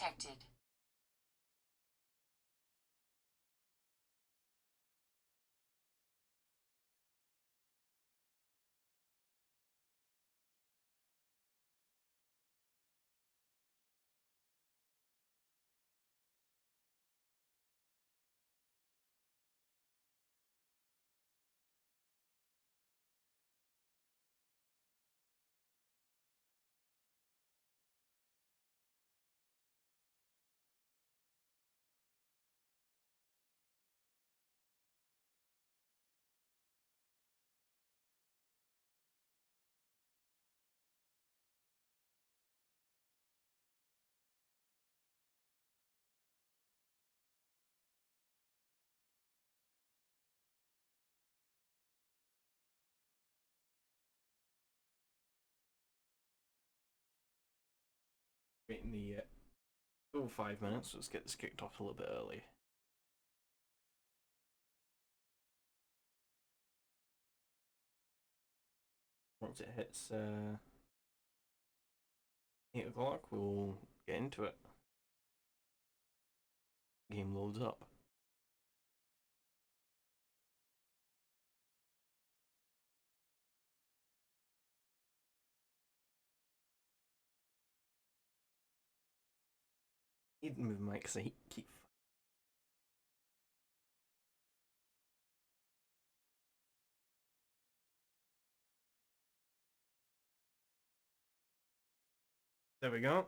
detected. Waiting the full 5 minutes. Let's get this kicked off a little bit early. Once it hits 8 o'clock, we'll get into it. Game loads up. Need to move my mic because I keep. There we go.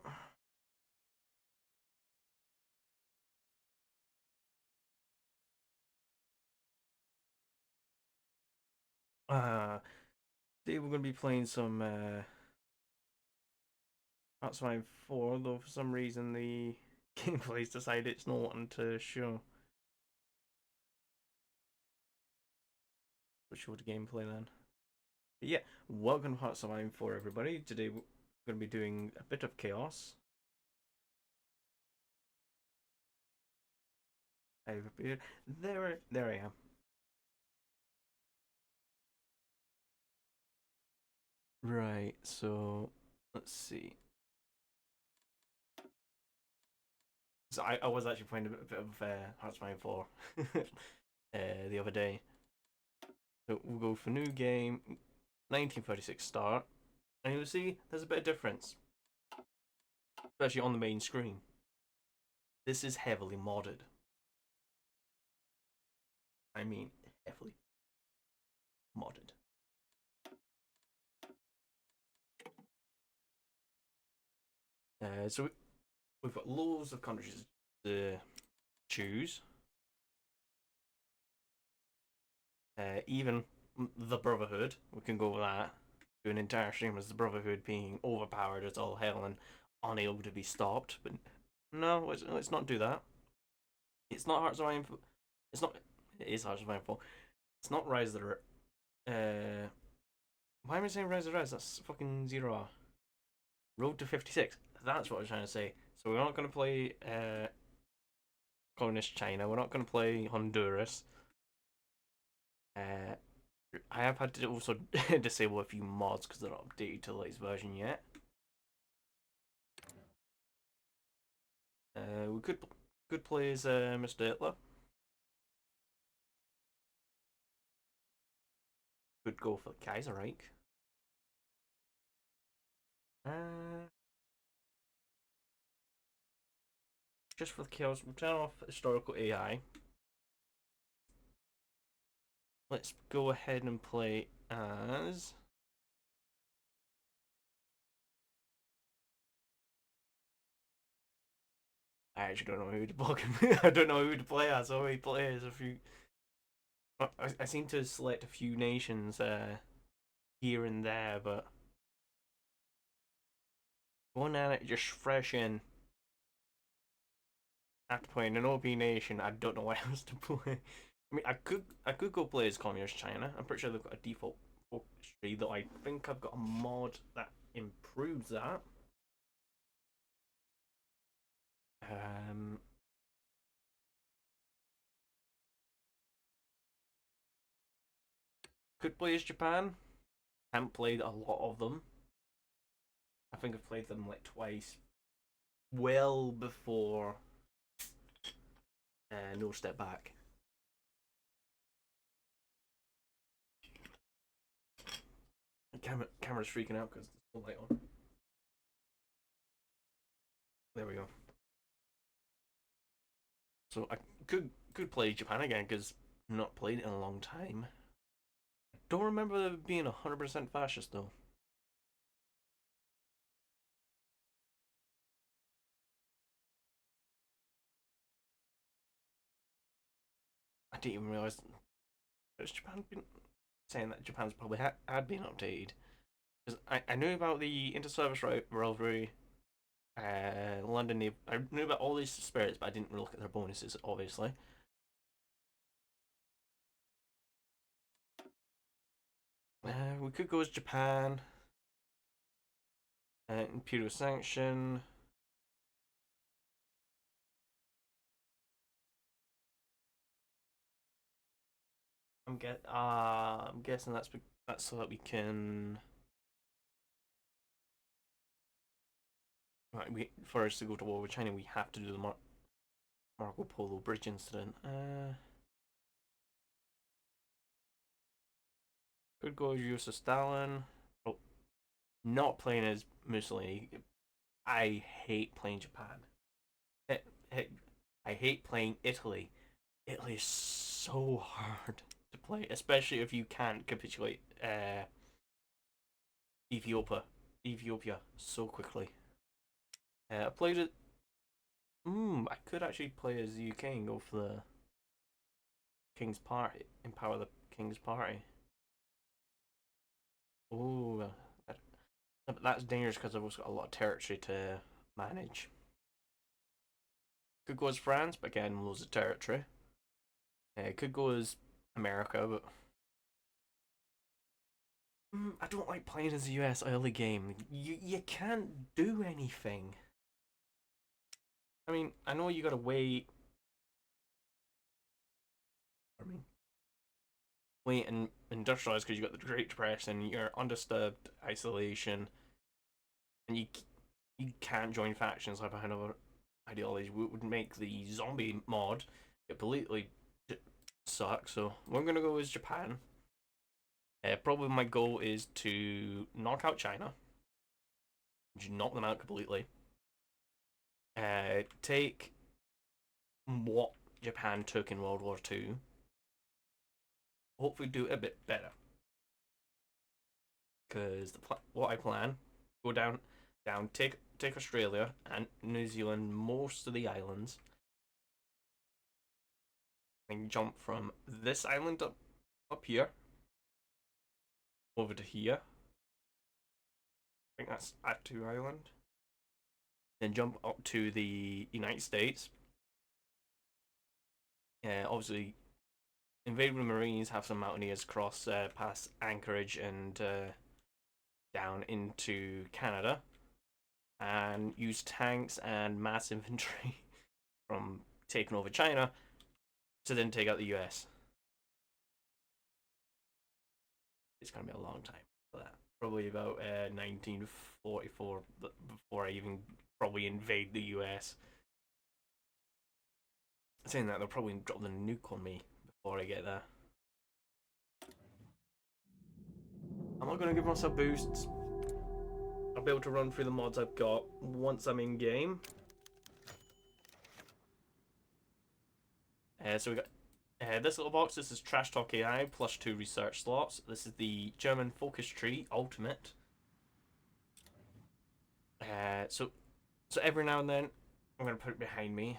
Today we're going to be playing some That's my 4, though for some reason the gameplay's decided it's not wanting to show. We'll show the gameplay then. But yeah, welcome to Hearts of Iron 4, everybody. Today we're going to be doing a bit of chaos. I've appeared. There I am. Right, so let's see. So I was actually playing a bit of Hearts of Iron 4 the other day. So we'll go for new game, 1936 start, and you'll see there's a bit of difference, especially on the main screen. This is heavily modded. I mean, heavily modded. So we've got loads of countries to choose. Even the Brotherhood, we can go with that. Do an entire stream as the Brotherhood being overpowered as all hell and unable to be stopped. But no, let's not do that. It's not Hearts of Iron. It's not. It is Hearts of Iron 4. It's not Rise of the. Why am I saying Rise of the Rise? That's fucking 0R. Road to 56. That's what I was trying to say. So we're not going to play Communist China. We're not going to play Honduras. I have had to also disable a few mods because they're not updated to the latest version yet. We could play as Mr. Hitler. Could go for the Kaiserreich. Just for the kills, we'll turn off historical AI. Let's go ahead and play as. I actually don't know who to play. I don't know who to play as. I already play as a few. I seem to select a few nations here and there, but one at it just fresh in. After playing an OP nation, I don't know what else to play. I mean, I could go play as Communist China. I'm pretty sure they've got a default focus tree, though I think I've got a mod that improves that. Um, could play as Japan. Haven't played a lot of them. I think I've played them like twice. well before No Step Back. Camera's freaking out because there's no light on. There we go. So I could play Japan again because I've not played it in a long time. I don't remember it being 100% fascist though. I didn't even realize that Japan been saying that Japan's probably had been updated. Because I knew about the inter-service rivalry, London. I knew about all these spirits, but I didn't look at their bonuses, obviously. We could go as Japan. Imperial sanction. I'm guessing that's so that we can. Right, for us to go to war with China, we have to do the Marco Polo Bridge incident. Could go as Joseph Stalin. Oh, not playing as Mussolini. I hate playing Japan. It, it, I hate playing Italy. Italy is so hard to play, especially if you can't capitulate Ethiopia. Ethiopia so quickly. I played it. I could actually play as the UK and go for the King's Party, empower the King's Party. Oh, that's dangerous because I've also got a lot of territory to manage. Could go as France, but again, loads of territory. Could go as America, but I don't like playing as the US early game. You can't do anything. I mean, I know you gotta wait. I mean, wait and industrialize because you got the Great Depression, you're undisturbed isolation, and you can't join factions like behind other ideologies. Would make the zombie mod completely suck. So we're gonna go with Japan. Probably my goal is to knock out China, knock them out completely. Take what Japan took in World War Two. Hopefully, do it a bit better. Because what I plan, go down, take Australia and New Zealand, most of the islands, and jump from this island up here over to here. I think that's Attu Island. Then jump up to the United States. Obviously, invade with Marines, have some mountaineers cross past Anchorage and down into Canada, and use tanks and mass infantry from taking over China to then take out the US. It's gonna be a long time for that. Probably about 1944 before I even probably invade the US. Saying that, they'll probably drop the nuke on me before I get there. I'm not gonna give myself boosts. I'll be able to run through the mods I've got once I'm in game. So we got this little box. This is Trash Talk AI plus 2 research slots. This is the German Focus Tree Ultimate. So every now and then I'm gonna put it behind me.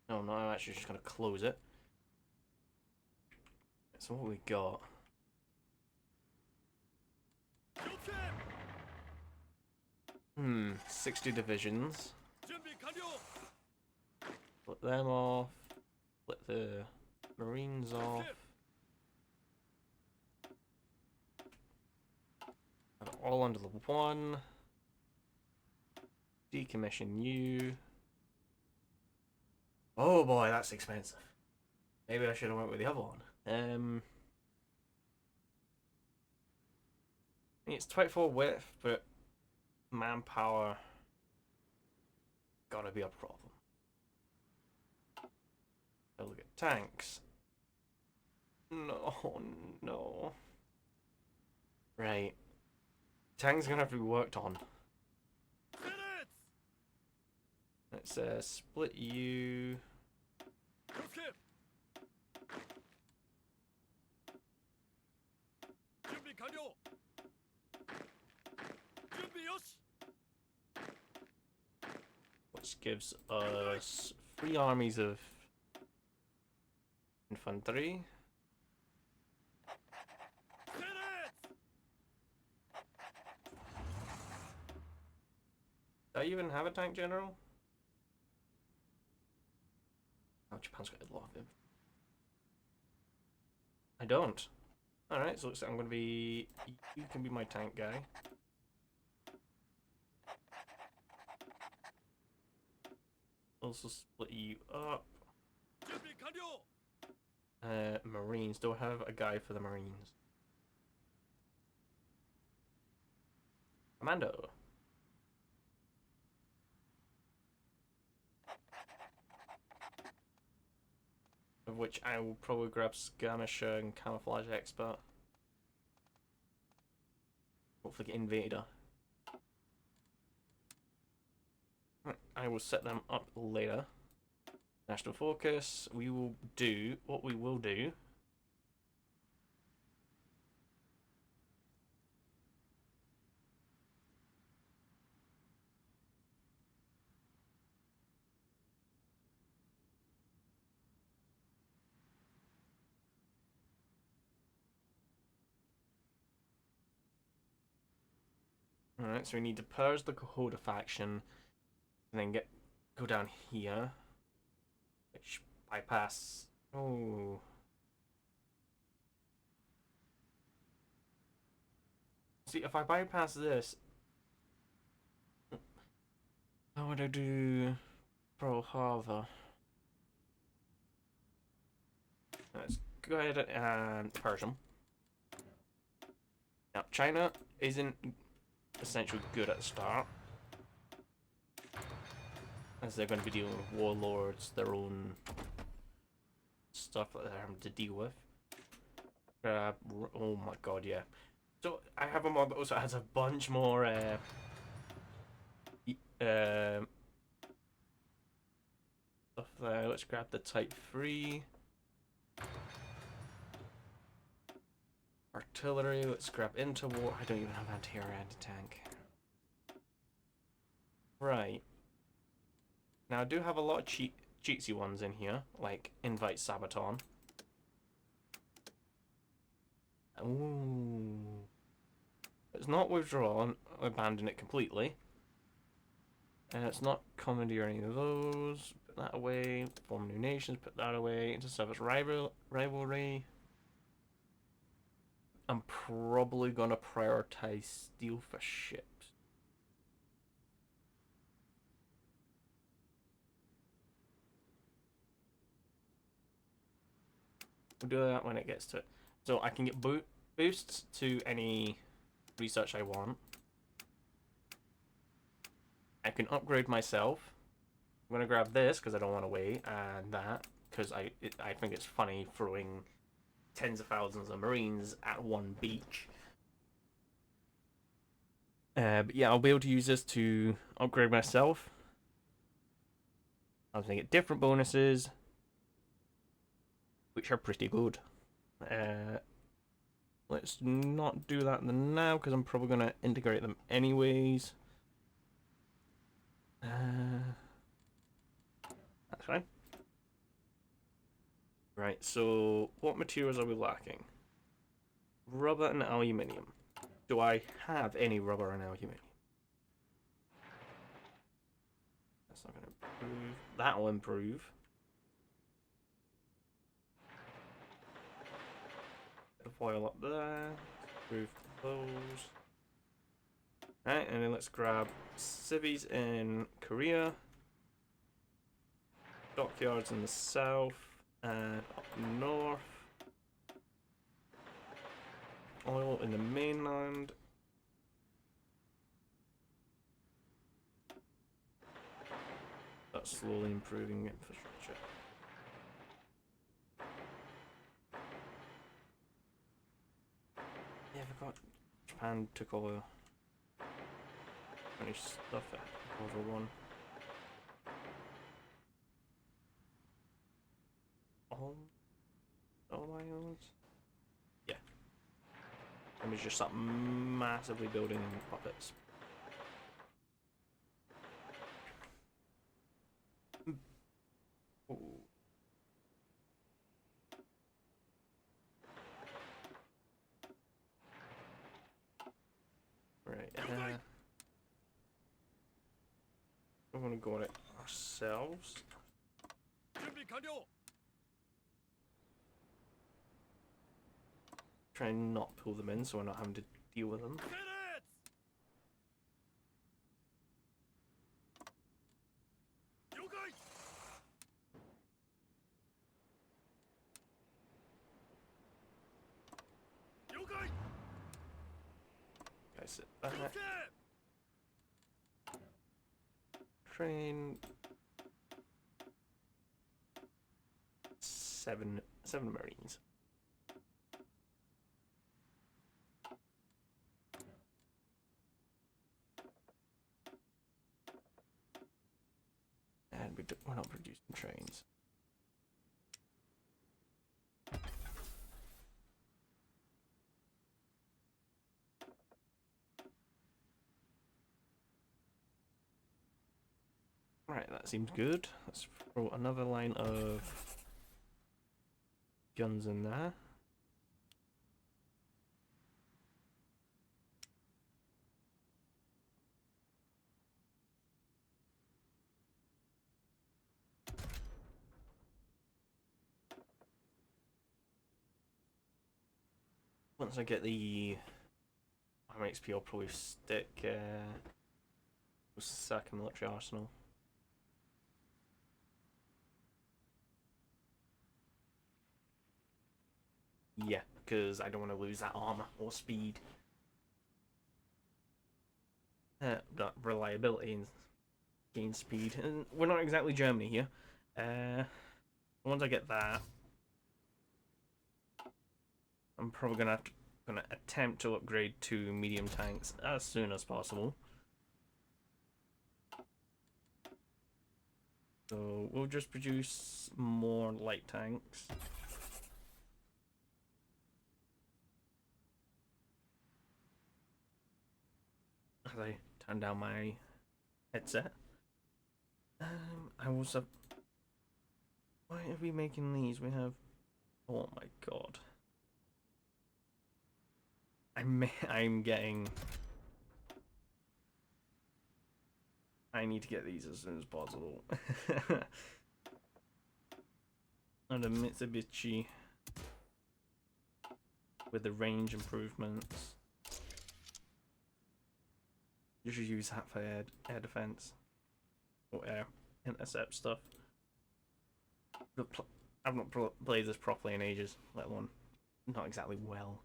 No, I'm not. I'm actually just gonna close it. So what we got? 60 divisions. Flip them off. Flip the Marines off. All under the one. Decommission you. Oh boy, that's expensive. Maybe I should have went with the other one. It's 24 width, but manpower gotta be a problem. Oh, look at tanks. No, no. Right. Tanks gonna have to be worked on. Let's split you. Which gives us 3 armies of infantry. Do I even have a tank general? Oh, Japan's got a lot of them. I don't. Alright, so looks like I'm gonna be... You can be my tank guy. Also split you up. Marines. Do I have a guy for the Marines? Commando. Of which I will probably grab Skirmisher and Camouflage Expert. Hopefully get Invader. I will set them up later. National Focus. We will do what we will do. Alright, so we need to purge the Cohoda faction and then go down here. Which bypass. Oh. See, if I bypass this, how would I do Pearl Harbor? Let's go ahead and purge them. Now, China isn't essentially good at the start, as they're going to be dealing with warlords, their own stuff that they're having to deal with. Oh my god, yeah. So I have a mod that also has a bunch more stuff there. Let's grab the Type 3. Artillery, let's grab interwar. I don't even have anti-air anti-tank. Right. Now I do have a lot of cheatsy ones in here, like Invite Sabaton. Ooh. It's not withdraw, abandon it completely. And it's not commandeer any of those. Put that away. Form new nations, put that away. Into service rivalry. I'm probably gonna prioritize steel for ships. We'll do that when it gets to it. So I can get boosts to any research I want. I can upgrade myself. I'm gonna grab this because I don't want to wait, and that because I think it's funny throwing tens of thousands of Marines at one beach. But yeah, I'll be able to use this to upgrade myself. I was gonna get different bonuses, which are pretty good. Let's not do that now because I'm probably gonna integrate them anyways. That's fine. Right, so what materials are we lacking? Rubber and aluminium. Do I have any rubber and aluminium? That's not going to improve. That'll improve. Bit of foil up there. Improve those. Right, and then let's grab civvies in Korea. Dockyards in the south and up north. Oil in the mainland. start slowly improving infrastructure. Yeah, I forgot Japan took over Spanish stuff over one. All islands? Yeah. Let me just start massively building puppets. Ooh. Right, we're gonna go at it ourselves. Try and not pull them in so we're not having to deal with them. Guys, sit back. Train. Seven Marines. And we're not producing trains. Right, that seems good. Let's throw another line of guns in there. Once I get the armor XP, I'll probably stick Osaka military arsenal. Yeah, because I don't want to lose that armor or speed. That reliability and gain speed. And we're not exactly Germany here. Once I get that, I'm probably gonna attempt to upgrade to medium tanks as soon as possible. So we'll just produce more light tanks. As I turn down my headset. I was why are we making these? We have, oh my god. I'm getting. I need to get these as soon as possible. And a Mitsubishi with the range improvements. You should use that for air defense or air intercept stuff. I've not played this properly in ages, let alone not exactly well.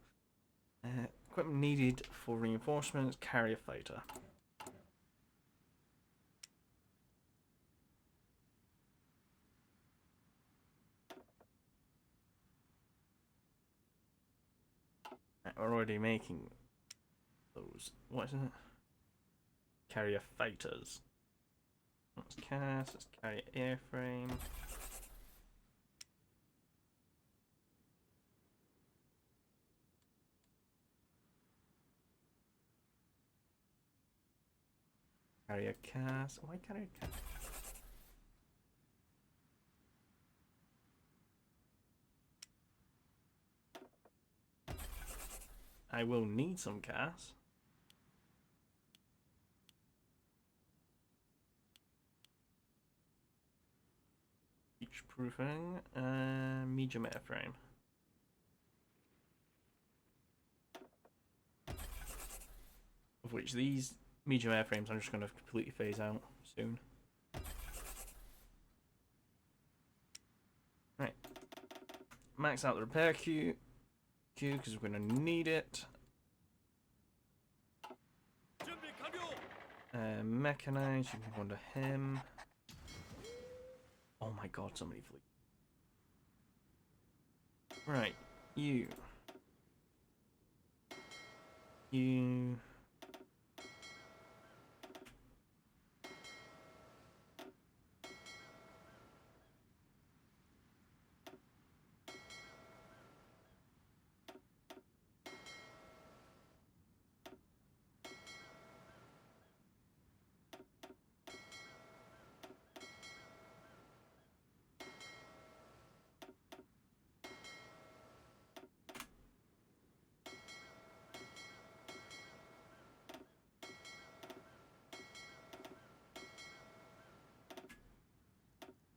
Equipment needed for reinforcements, carrier fighter. Right, we're already making those. What is it? Carrier fighters. Let's cast, let's carrier airframe. Carrier cast. Why carrier cast? I will need some cast. Beach proofing, medium airframe. Of which these medium airframes I'm just going to completely phase out soon. Right. Max out the repair queue because we're going to need it. Mechanize, you can go to him. my god, so many fleets. Right, you. You.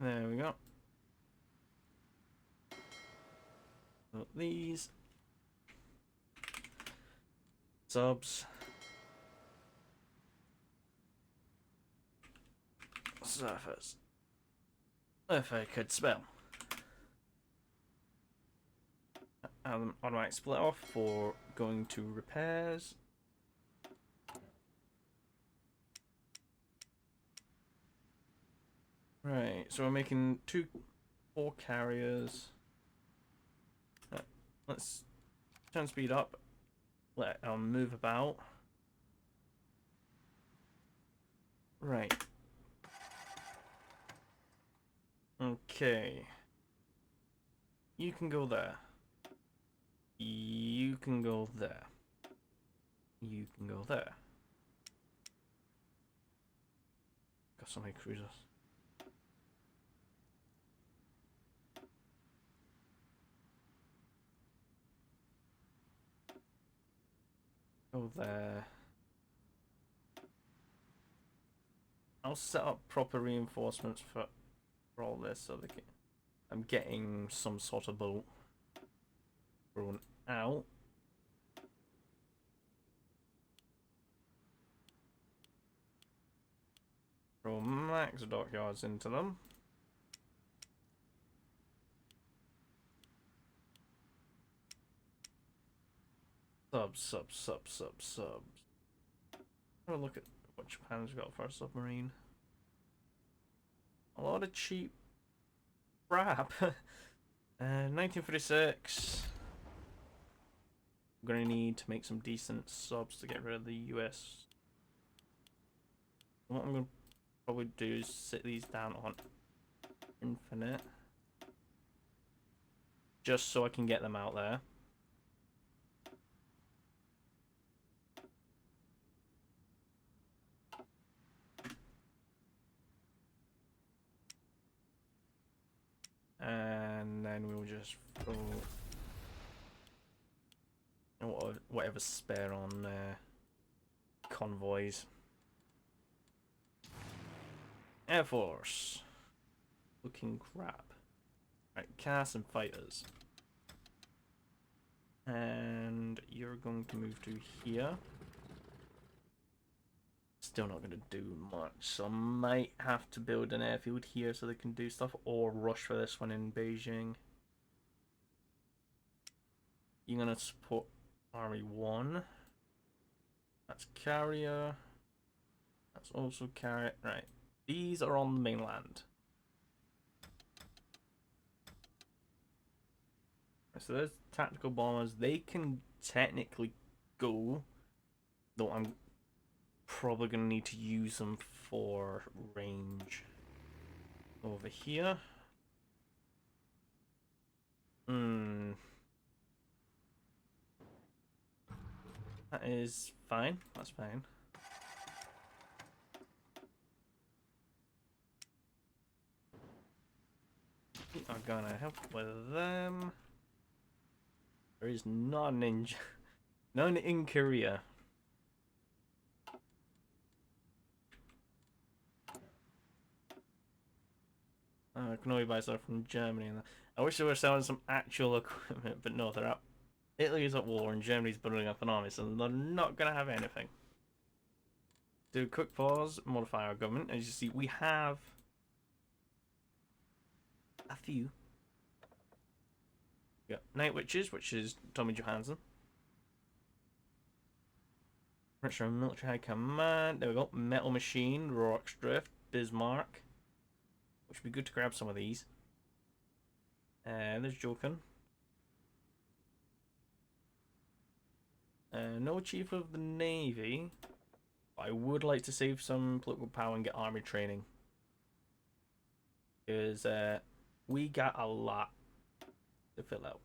There we go. So these subs. Surface. If I could spell. Automatic split off for going to repairs. Right, so we're making 4 carriers. Let's turn speed up. Let move about. Right. Okay. You can go there. You can go there. You can go there. Got so many cruisers. Go there. I'll set up proper reinforcements for all this so they can. I'm getting some sort of boat thrown out. Throw max dockyards into them. Subs. Have a look at what Japan's got for a submarine. A lot of cheap crap. 1946. I'm gonna need to make some decent subs to get rid of the US. What I'm gonna probably do is sit these down on infinite. Just so I can get them out there. And then we'll just throw whatever's spare on convoys. Air Force. Looking crap. Right, cast and fighters. And you're going to move to here. Still not going to do much, so I might have to build an airfield here so they can do stuff, or rush for this one in Beijing. You're going to support Army 1. That's carrier. That's also carrier. Right. These are on the mainland. So there's tactical bombers. They can technically go, though I'm probably going to need to use them for range. Over here. That is fine. That's fine. I'm gonna help with them. There is none in Korea. I can only buy stuff from Germany. I wish they were selling some actual equipment, but no, they're out. Italy is at war and Germany's building up an army, so they're not gonna have anything. Do quick pause, modify our government. As you see, we have a few. We got Night Witches, which is Tommy Johansson. British Military High Command. There we go. Metal Machine, Rorke's Drift, Bismarck. which would be good to grab some of these. There's Jokin. No Chief of the Navy. I would like to save some political power and get army training. Because we got a lot to fill out.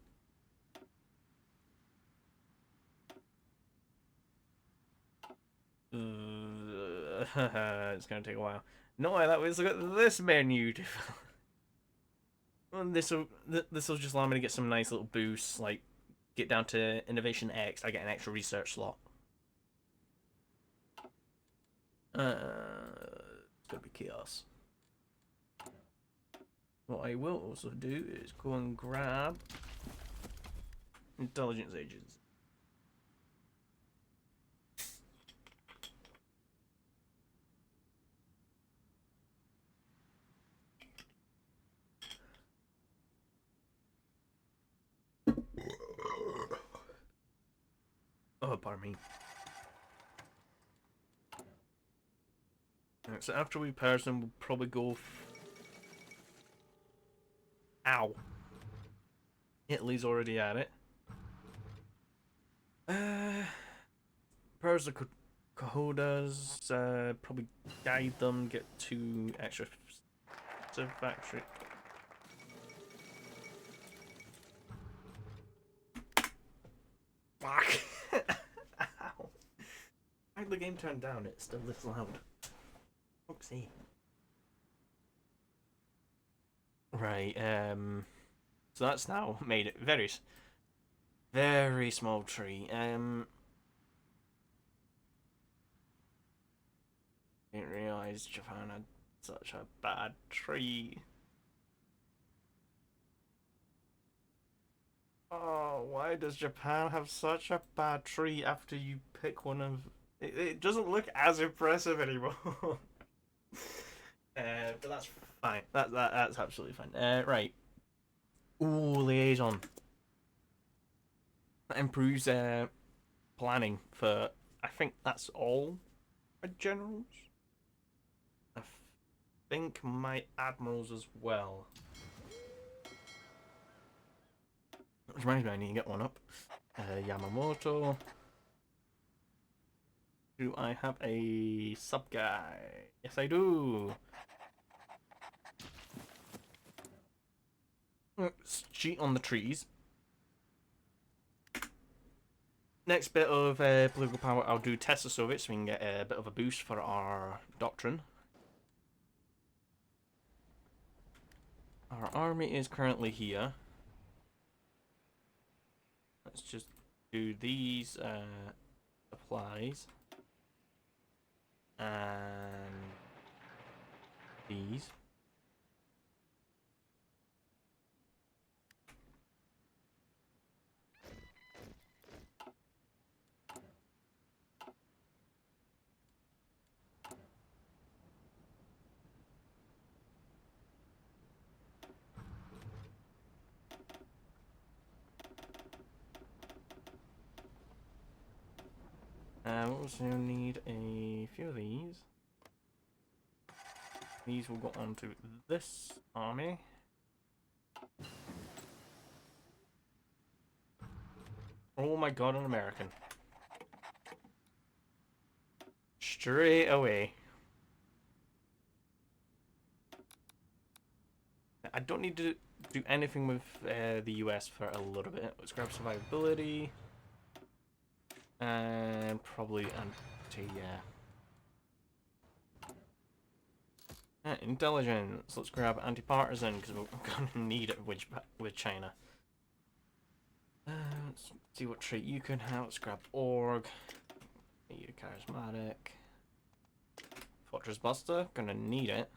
It's going to take a while. No, that was, look at this menu. This will just allow me to get some nice little boosts, like get down to Innovation X. I get an extra research slot. It's gonna be chaos. What I will also do is go and grab intelligence agents. Oh, pardon me. Right, so after we person, we'll probably go. Ow. Italy's already at it. Pairs the Cohodas, probably guide them, get 2 extra factory. Fuck! Ow. How the game turned down? It's still this loud. Oopsie. Right, so that's now made it very small tree. Didn't realize Japan had such a bad tree. Oh, why does Japan have such a bad tree after you pick one of... It doesn't look as impressive anymore. But that's fine. That's absolutely fine. Right. Ooh, liaison. That improves planning for... I think that's all my generals. I think my admirals as well. Which reminds me, I need to get one up. Yamamoto. Do I have a sub guy? Yes, I do. Let's cheat on the trees. Next bit of political power, I'll do test the Soviets so we can get a bit of a boost for our doctrine. Our army is currently here. Let's just do these supplies. And these. We'll also need a few of these. These will go on to this army. Oh my god, an American. Straight away. I don't need to do anything with the US for a little bit. Let's grab survivability. And probably anti, intelligence. Let's grab anti-partisan because we're gonna need it with China. Let's see what trait you can have. Let's grab org. You charismatic. Fortress Buster. Gonna need it.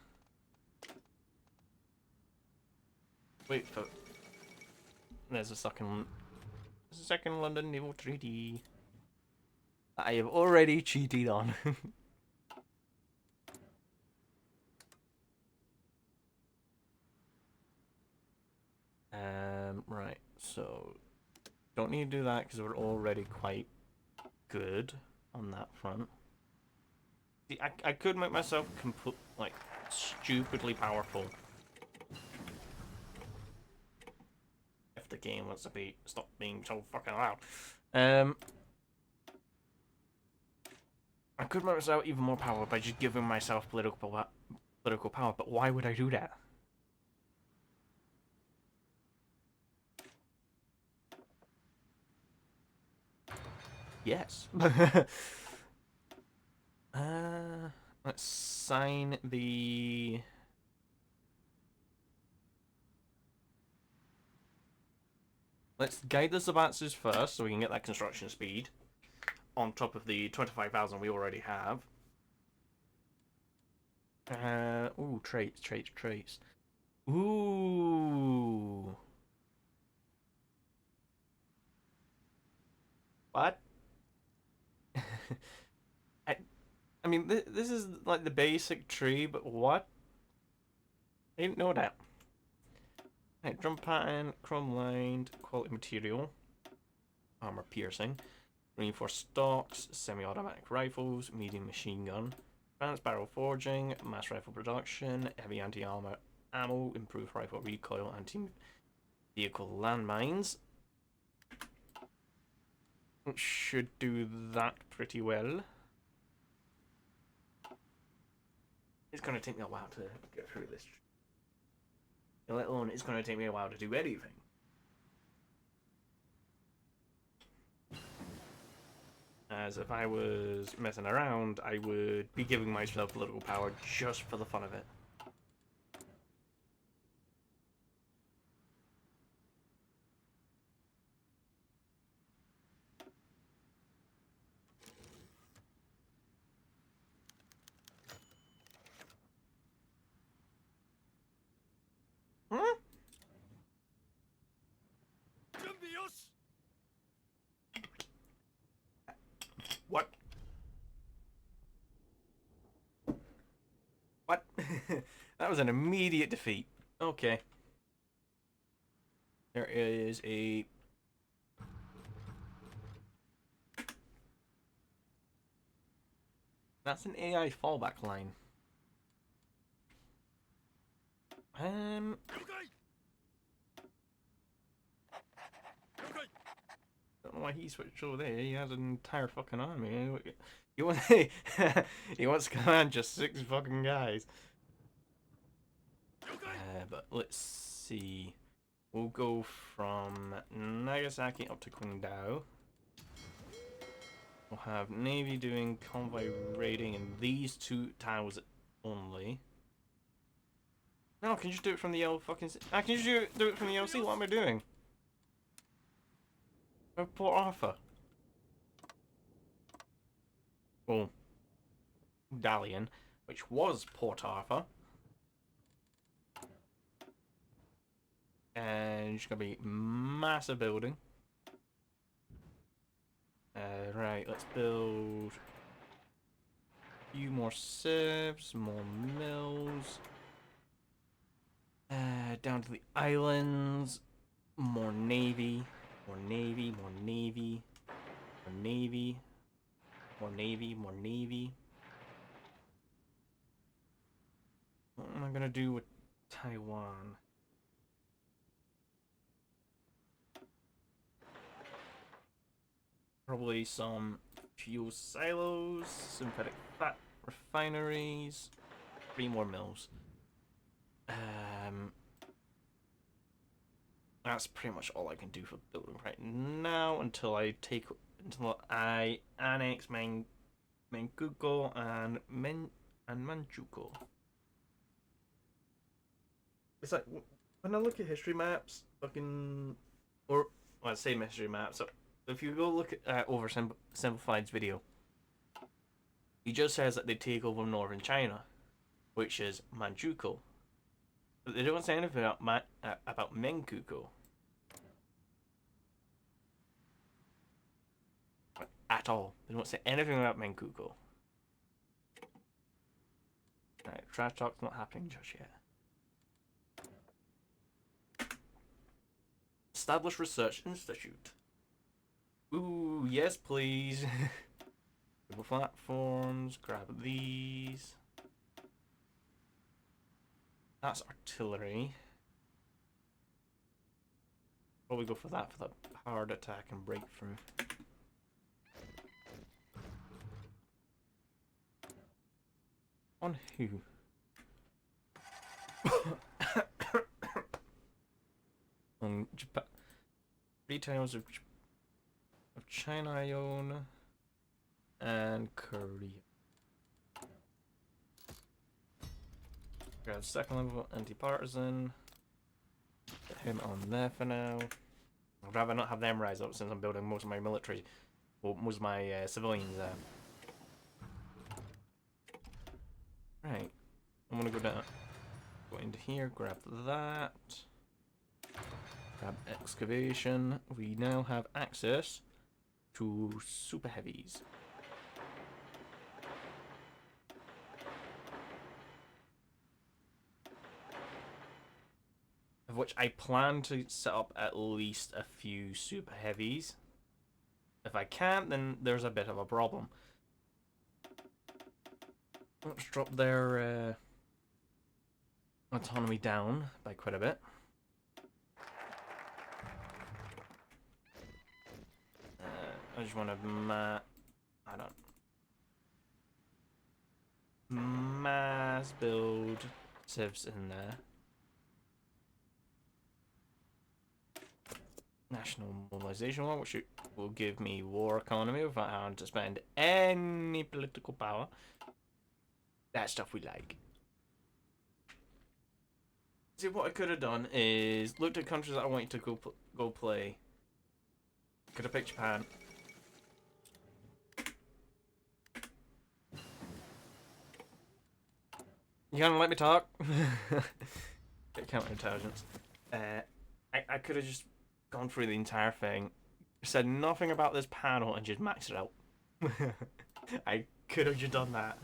Wait for. There's a second London Naval Treaty. I have already cheated on. Right, so don't need to do that because we're already quite good on that front. See, I could make myself like stupidly powerful game wants to be stop being so fucking loud. I could make myself even more power by just giving myself political power, but why would I do that? Yes. Let's sign the... Let's guide the Zabatsus first, so we can get that construction speed on top of the 25,000 we already have. Ooh, traits. Ooh. What? I mean, this is like the basic tree, but what? I didn't know that. Right, drum pattern, chrome lined, quality material, armor piercing, reinforced stocks, semi-automatic rifles, medium machine gun, advanced barrel forging, mass rifle production, heavy anti-armor ammo, improved rifle recoil, anti-vehicle landmines. Should do that pretty well. It's going to take me a while to get through this. Let alone it's going to take me a while to do anything. As if I was messing around, I would be giving myself political power just for the fun of it. Hmm? What? What? That was an immediate defeat. Okay. There is a... That's an AI fallback line. Don't know why he switched over there. He has an entire fucking army. He wants, he wants to command just 6 fucking guys. But let's see. We'll go from Nagasaki up to Qingdao. We'll have Navy doing convoy raiding in these 2 towers only. No, I can just do it from the yellow fucking... I can just do it from the LC. What am I doing? Port Arthur. Well, Dalian, which was Port Arthur. And it's gonna be massive building. Right, let's build a few more sieves, more mills. Down to the islands. More navy. More navy, more navy. More navy. More navy, more navy. What am I gonna do with Taiwan? Probably some fuel silos, synthetic fat refineries, 3 more mills. That's pretty much all I can do for building right now until I annex Manchukuo and Manchukuo. It's like when I look at history maps, well, I say history maps. So if you go look at Oversimplified's video, he just says that they take over northern China, which is Manchukuo. But they don't say anything about Menkuko. At all. They don't say anything about Menkuko. Right, trash talk's not happening just yet. Establish Research Institute. Ooh, yes please. Global platforms, grab these. That's artillery. Probably go for that for the hard attack and breakthrough. On who? On Japan. 3 times of China I own. And Korea. Grab second level anti-partisan. Get him on there for now. I'd rather not have them rise up since I'm building most of my military, or most of my civilians there. Right, I'm gonna go down, go into here, grab that, grab excavation. We now have access to super heavies. Of which I plan to set up at least a few super heavies. If I can't, then there's a bit of a problem. Let's drop their autonomy down by quite a bit. I just want to I don't mass build civs in there. National mobilization one, which will give me war economy without having to spend any political power. That stuff we like. See, what I could have done is looked at countries that I wanted to go play. Could have picked Japan. You gonna let me talk? Get counterintelligence. I could have just gone through the entire thing, said nothing about this panel, and just maxed it out. I could have just done that.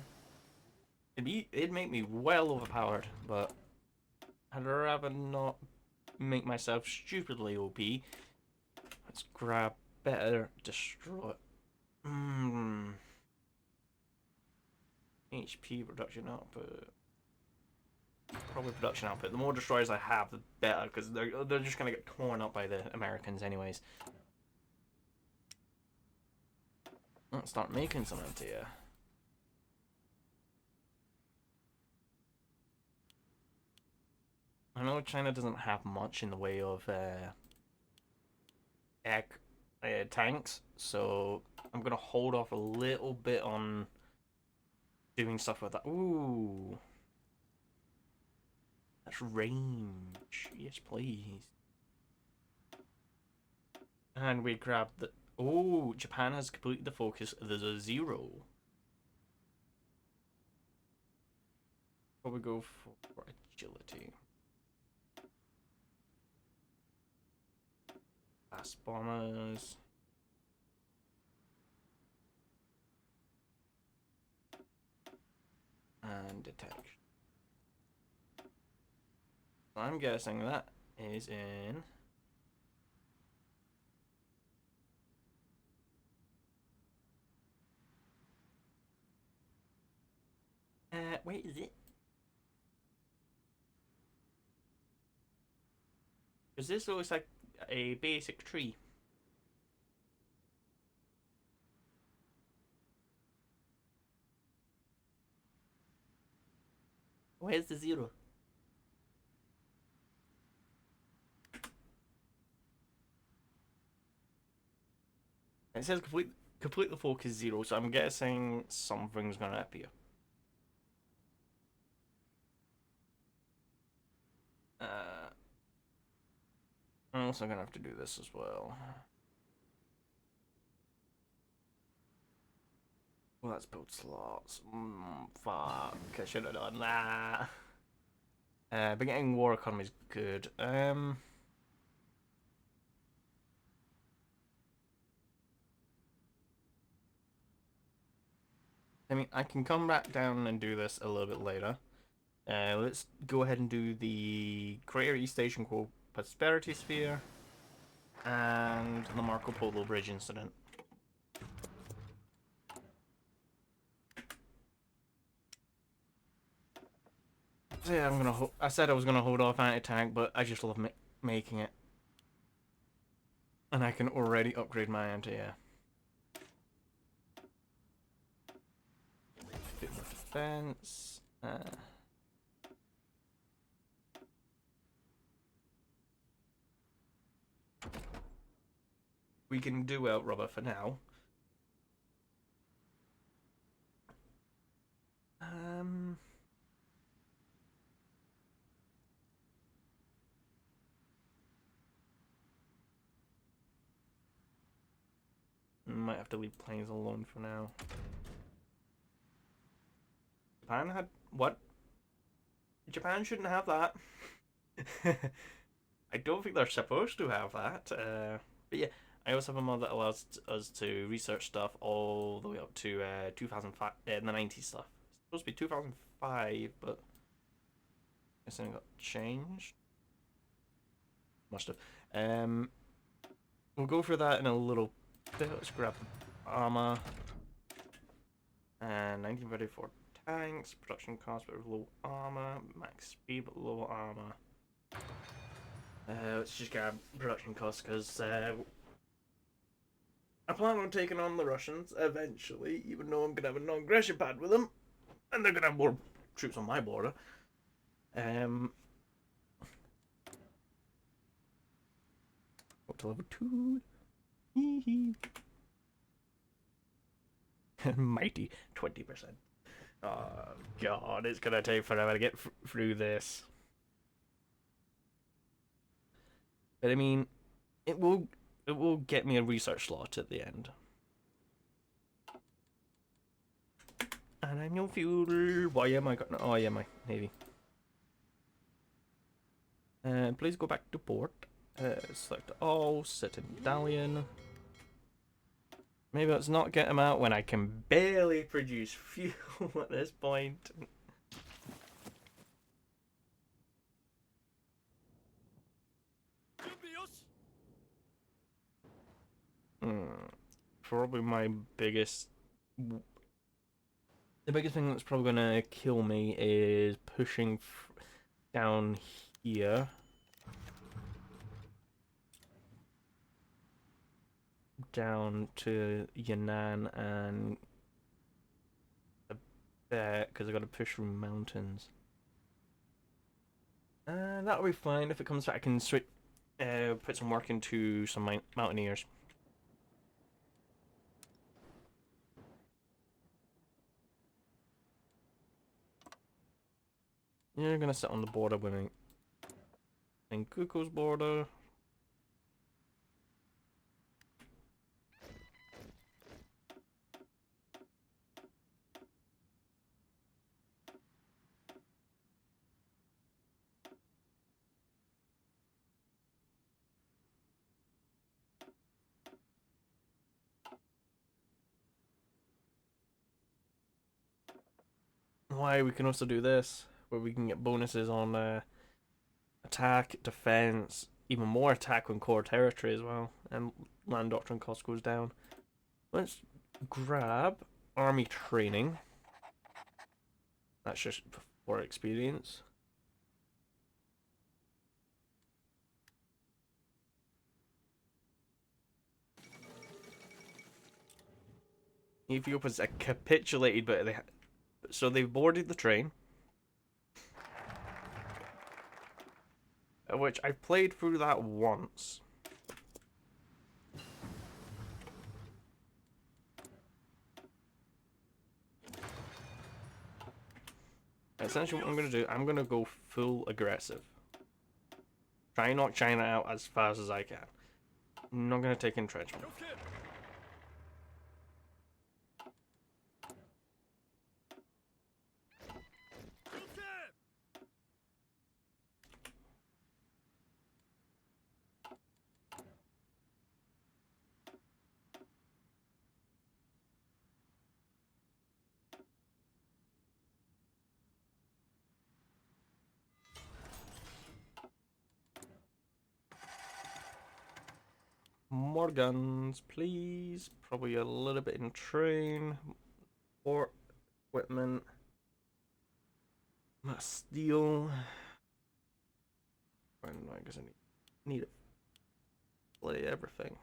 It'd make me well overpowered, but I'd rather not make myself stupidly OP. Let's grab better destroy. HP production output. Probably production output. The more destroyers I have, the better, because they're just gonna get torn up by the Americans anyways. Let's start making some here. I know China doesn't have much in the way of tanks, so I'm gonna hold off a little bit on doing stuff with that. Ooh. That's range. Yes, please. And we grab the... Oh, Japan has completed the focus. There's a 0. Probably go for agility. Fast bombers. And detection. I'm guessing that is in... wait, is it? Because this looks like a basic tree. Where's the 0? It says complete the focus 0, so I'm guessing something's gonna appear. I'm also gonna have to do this as well. Well, let's build slots. Fuck, I should have done that. But getting war economy is good. I mean, I can come back down and do this a little bit later. Let's go ahead and do the Greater East Asian Prosperity Sphere and the Marco Polo Bridge incident. So yeah, I said I was gonna hold off anti-tank, but I just love making it. And I can already upgrade my anti-air. Bit more defense. We can do out rubber for now. Might have to leave planes alone for now. Japan had what? Japan shouldn't have that. I don't think they're supposed to have that. But yeah, I also have a mod that allows us to research stuff all the way up to 2005, the 90s stuff. It's supposed to be 2005, but I guess it got changed. Must have. We'll go for that in a little bit. Let's grab the armor. And 1934 tanks, production cost but low armor, max speed but low armor. Let's just grab production costs because I plan on taking on the Russians eventually, even though I'm gonna have a non-aggression pad with them, and they're gonna have more troops on my border. Up to level 2. Mighty 20%. Oh god, it's gonna take forever to get through this. But I mean, it will get me a research slot at the end. And I'm your fuel. Why am I got? Oh yeah, my navy. Please go back to port. Select all. Set in medallion. Maybe let's not get them out when I can barely produce fuel at this point. Probably my biggest... The biggest thing that's probably gonna kill me is pushing down here. Down to Yan'an and a bit, because I gotta push through mountains. That'll be fine. If it comes back, I can switch, put some work into some mountaineers. You're gonna sit on the border with me. And Kuko's border. Why we can also do this, where we can get bonuses on attack, defense, even more attack when core territory as well, and land doctrine cost goes down. Let's grab army training. That's just for experience. Ethiopia's capitulated, but so they've boarded the train, which I've played through that once. Essentially, what I'm gonna do, I'm gonna go full aggressive. Try and knock China out as fast as I can. I'm not gonna take entrenchment. More guns, please. Probably a little bit in train. More equipment. Steel. I guess I need it. bloody everything.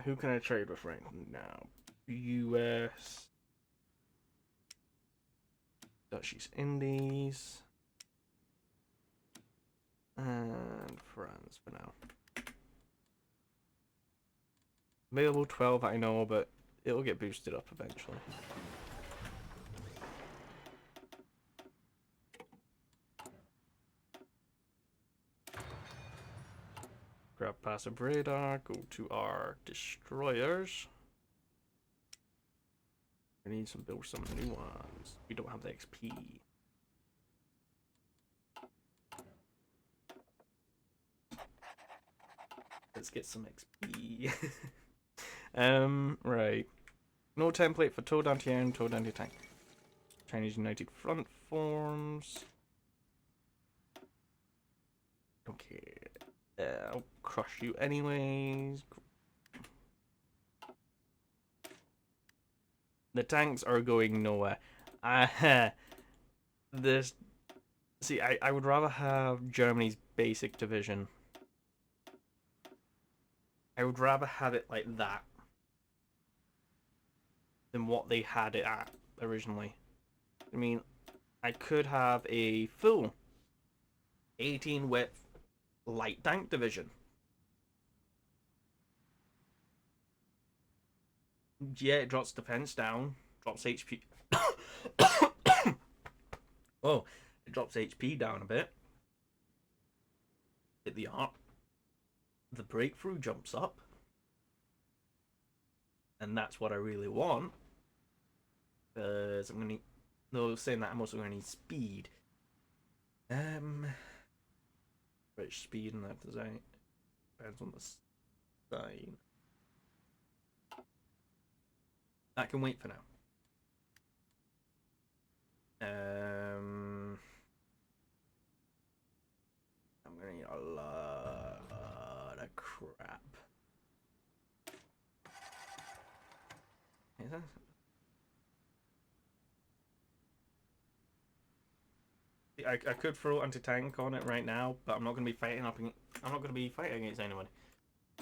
Who can I trade with right now? US, Dutch East Indies, and France for now. Available 12, I know, but it'll get boosted up eventually. Grab passive radar, go to our destroyers. I need to build some new ones. We don't have the XP. Let's get some XP. Right. No template for Toad Anti-Air and Toad Anti-Tank. Chinese United Front forms. Okay. I'll crush you anyways. The tanks are going nowhere. This. See, I would rather have Germany's basic division. I would rather have it like that than what they had it at originally. I mean, I could have a full 18 width light tank division. Yeah, it drops defense down, drops HP. Oh, it drops HP down a bit. Hit the art. The breakthrough jumps up. And that's what I really want. Because I'm gonna need, though saying that I'm also gonna need speed. Which speed and that design depends on the sign. That can wait for now. I'm gonna need a lot of crap. Is that? I could throw anti-tank on it right now, but I'm not gonna be fighting up. I'm not gonna be fighting against anyone.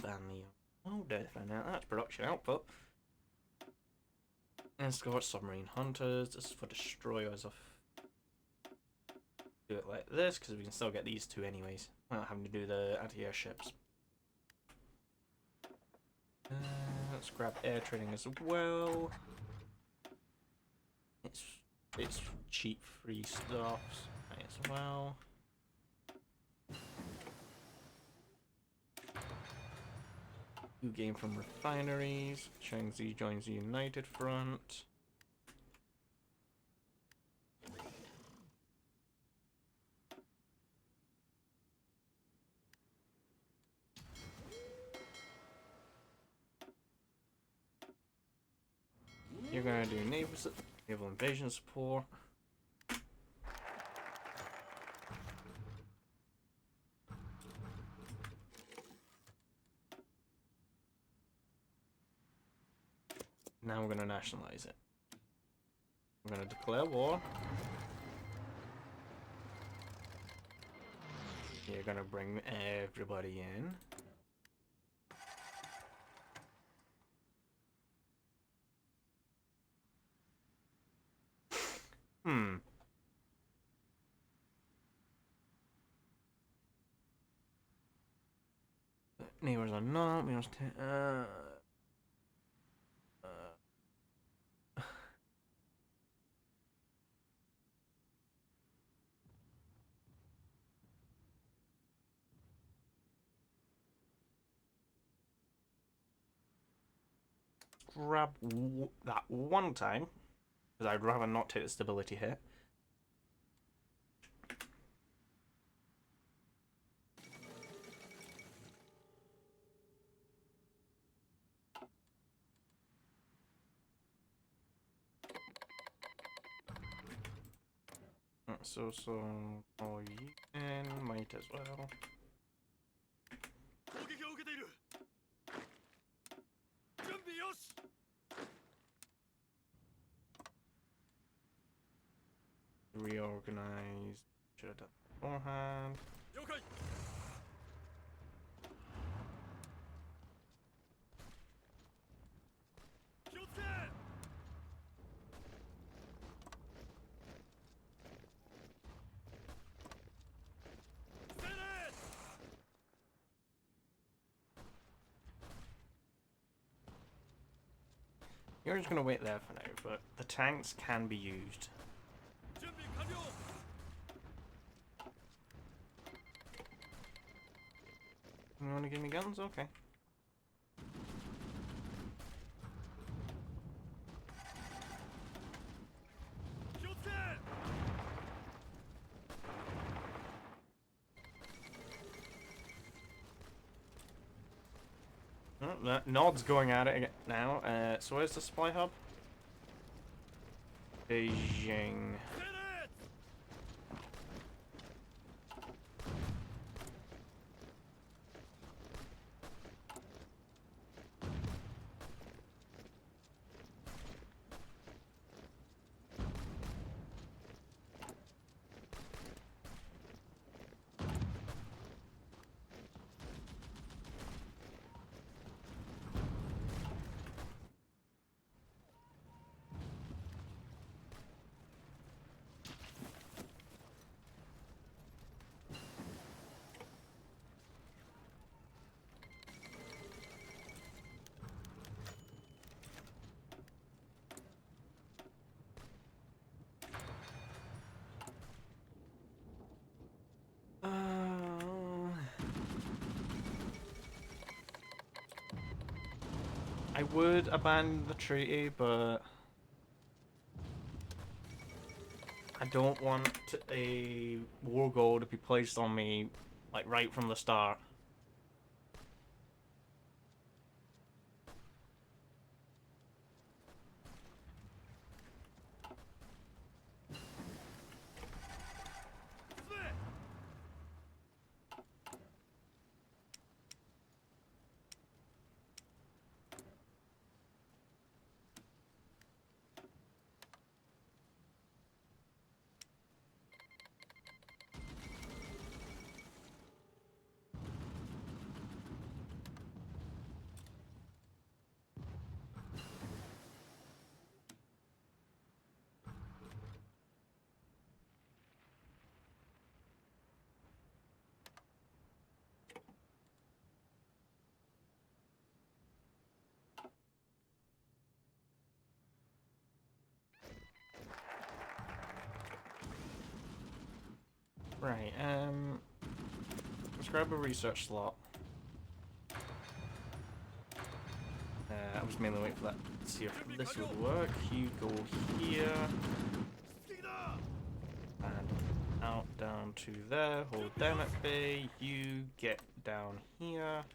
Ban the definitely that's production output. Escort submarine hunters. This is for destroyers. Of do it like this because we can still get these two anyways. Without having to do the anti-air ships. Let's grab air training as well. It's cheap free stuff as well. You gain from refineries. Shangzi joins the United Front. You're gonna do naval invasion support. Now we're gonna nationalize it. We're gonna declare war. You're gonna bring everybody in. Neighbors are not. We must. Grab that one time, because I'd rather not take the stability hit. So oh, and might as well. organized. Should have done beforehand. You're just gonna wait there for now, but the tanks can be used. You wanna give me guns? Okay. Oh, Nod's going at it now. So where's the supply hub? Beijing. I would abandon the treaty, but I don't want a war goal to be placed on me, like, right from the start. Right, let's grab a research slot. I was mainly waiting for that to see if this would work. You go here. And out down to there. Hold down at bay. You get down here.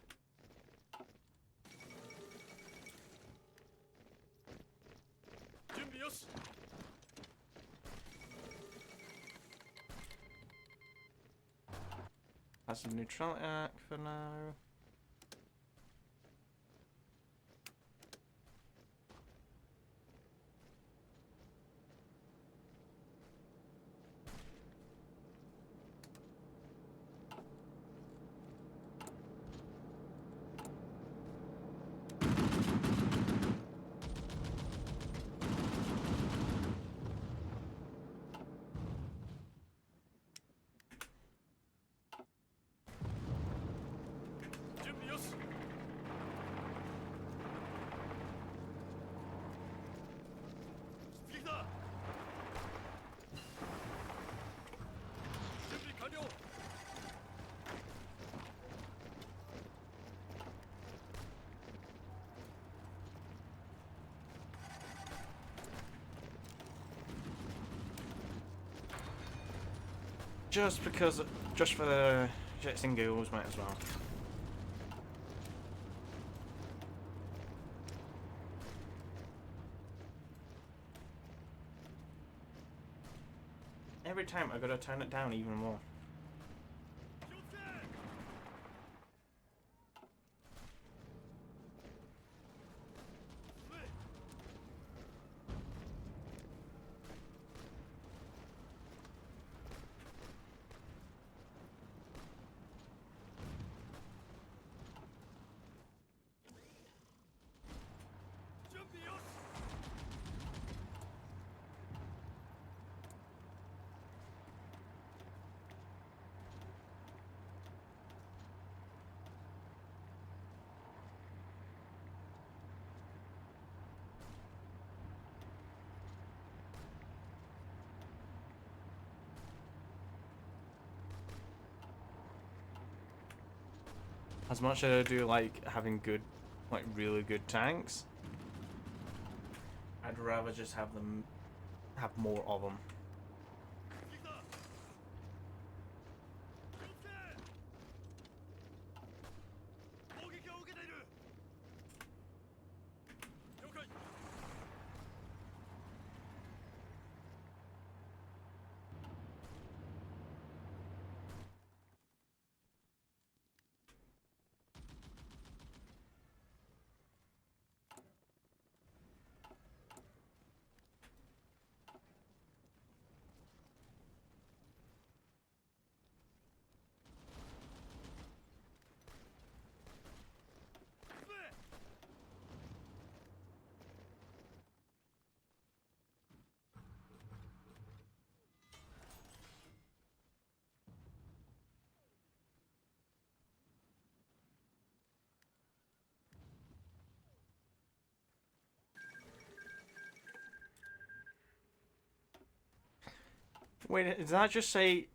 That's a neutrality act for now. Just because, just for the shits and giggles, might as well. Every time I gotta turn it down even more. As much as I do like having good, like really good tanks, I'd rather just have them have more of them. Wait, did that just say?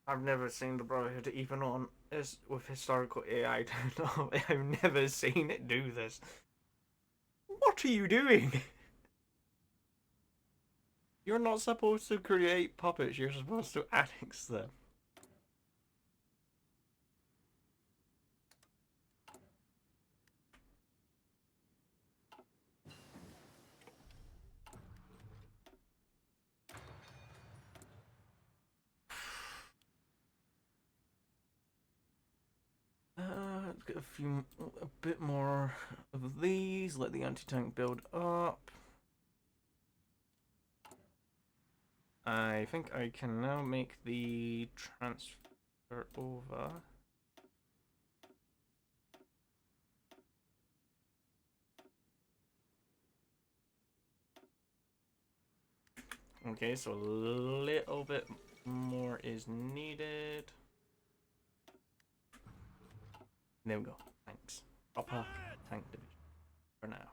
I've never seen the Brotherhood even on is with historical AI turned on. I've never seen it do this. What are you doing? You're not supposed to create puppets, you're supposed to annex them. Get a bit more of these. Let the anti-tank build up. I think I can now make the transfer over. Okay, so a little bit more is needed. There we go. Thanks. Proper tank division for now.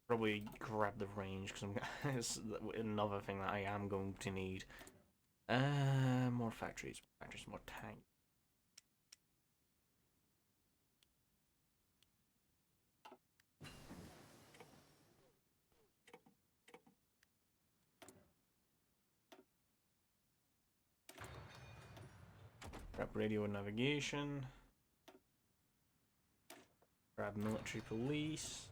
Probably grab the range because it's another thing that I am going to need. More factories, more tanks. Grab radio and navigation. Grab military police.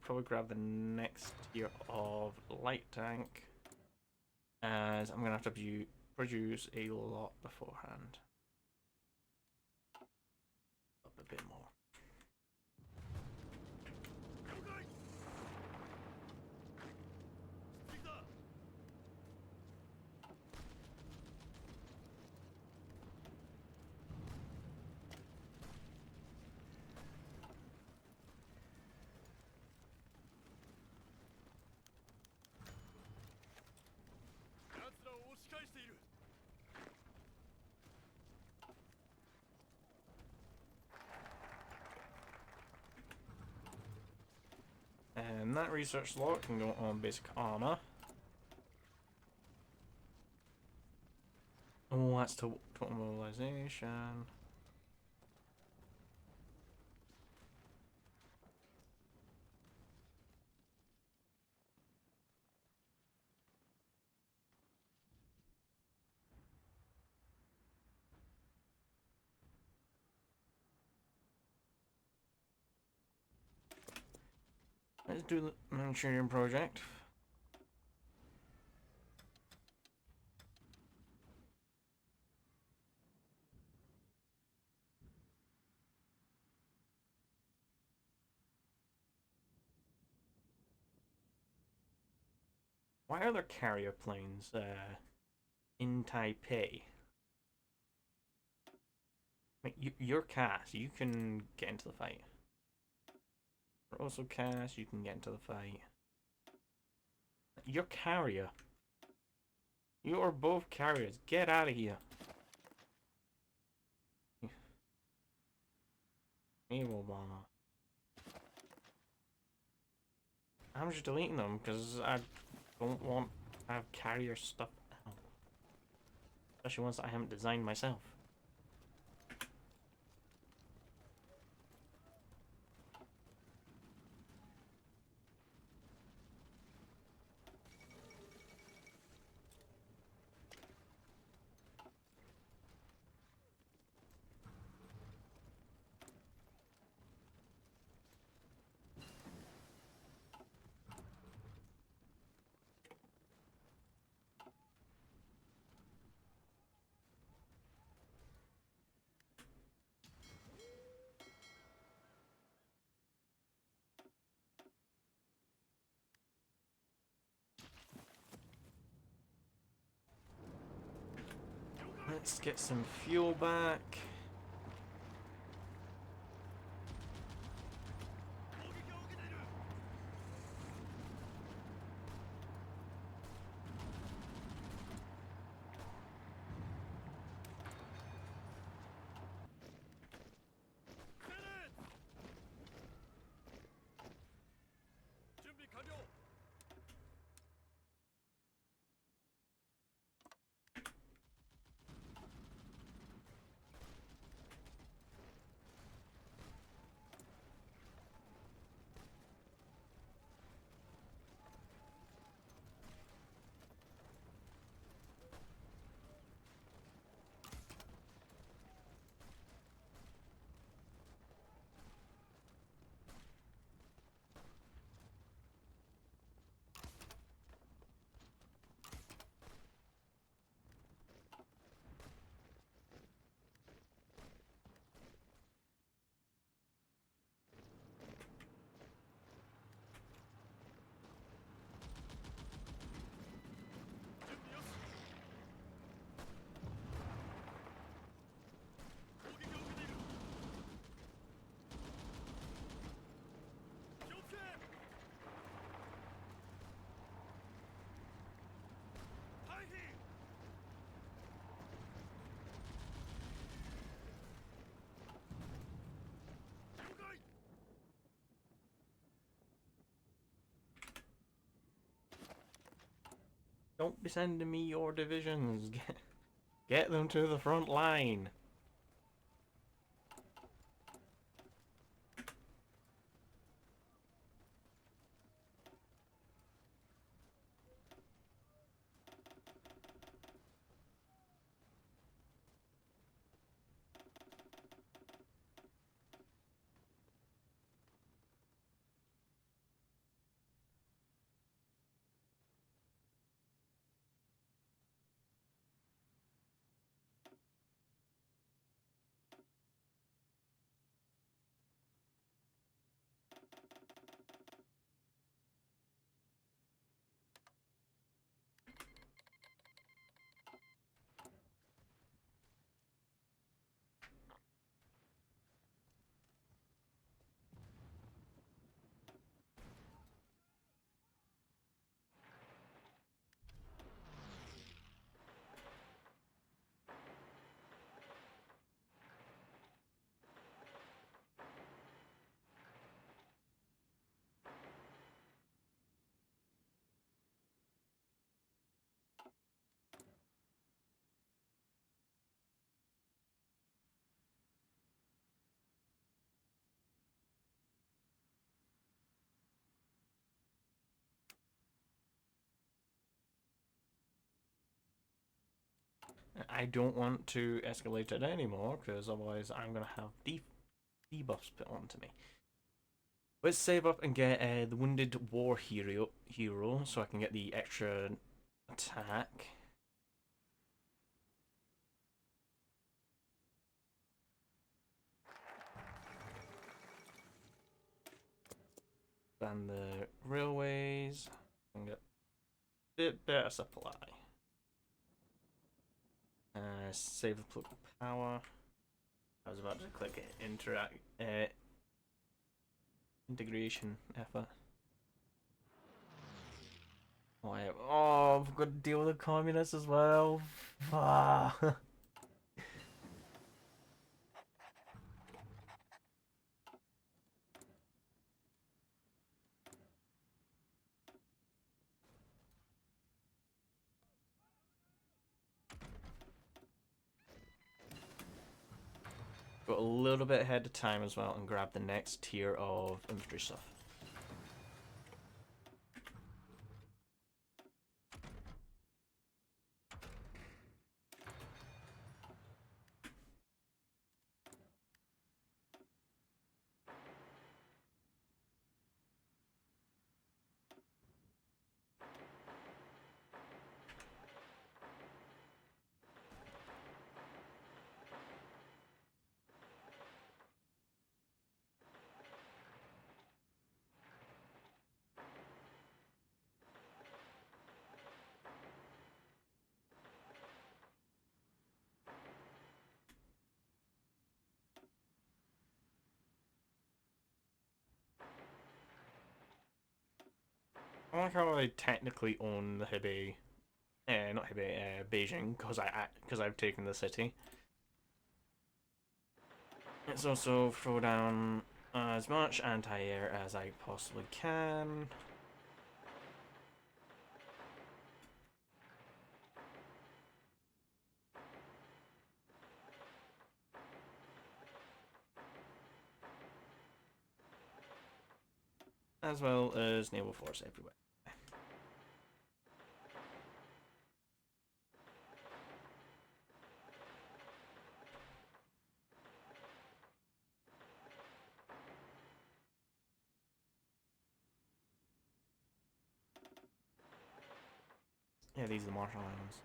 Probably grab the next tier of light tank, as I'm gonna have to produce a lot beforehand. Up a bit more. And that research slot can go on basic armor. Oh, that's total mobilization. Let's do the Manchurian project. Why are there carrier planes in Taipei? You're Cass. You can get into the fight. You're also Cass. You can get into the fight. You're carrier. You are both carriers. Get out of here. Evil bomb. I'm just deleting them because I don't want to have carrier stuff out. Especially ones that I haven't designed myself. Let's get some fuel back. Don't be sending me your divisions. Get them to the front line. I don't want to escalate it anymore because otherwise I'm gonna have debuffs put onto me. Let's save up and get the wounded war hero so I can get the extra attack. Ban the railways and get bit better supply. Save the plug power. I was about to click interact integration effort. Oh, I've got to deal with the communists as well. Ah. Got a little bit ahead of time as well and grab the next tier of infantry stuff. I like how I technically own the Hebei, not Hebei, Beijing, because I've taken the city. Let's also throw down as much anti-air as I possibly can. As well as naval force everywhere. Yeah, these are the Marshall Islands.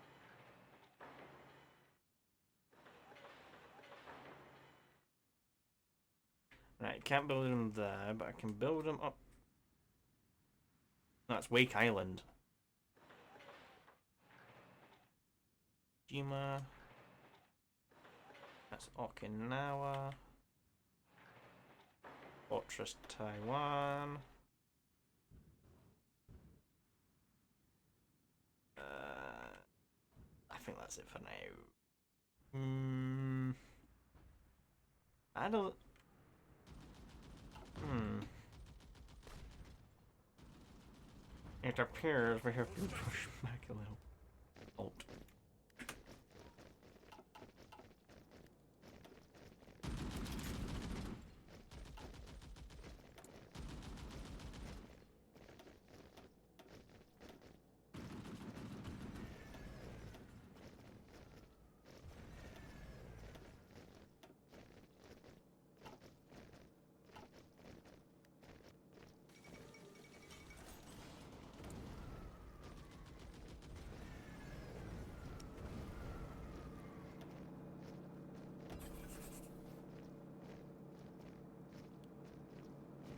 Right, can't build them there, but I can build them up. That's Wake Island. Jima. That's Okinawa. Fortress Taiwan. I think that's it for now. I don't. It appears we have to push back a little. Alt.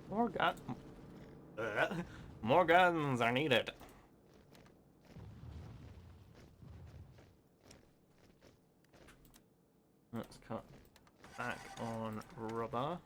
More guns. More guns are needed. Let's cut back on rubber.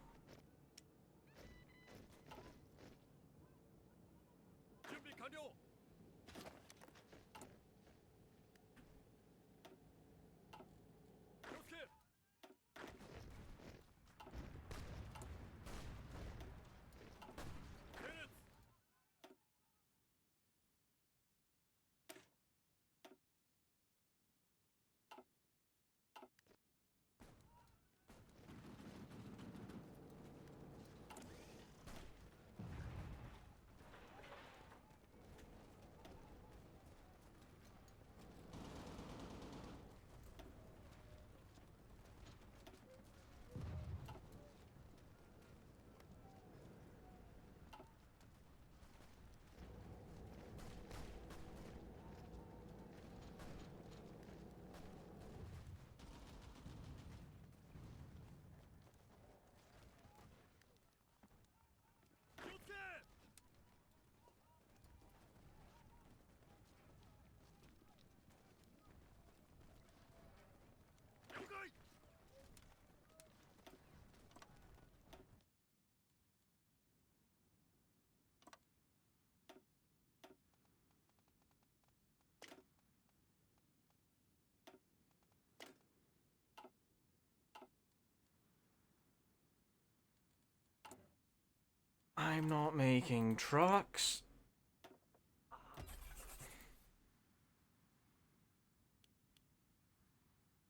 I'm not making trucks.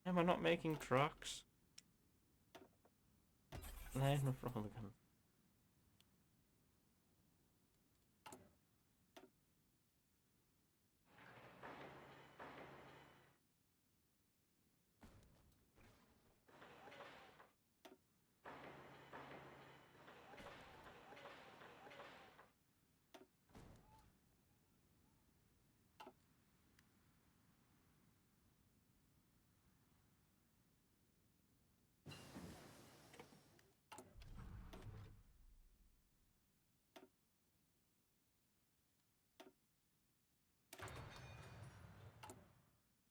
Am I not making trucks? Nej, no problem.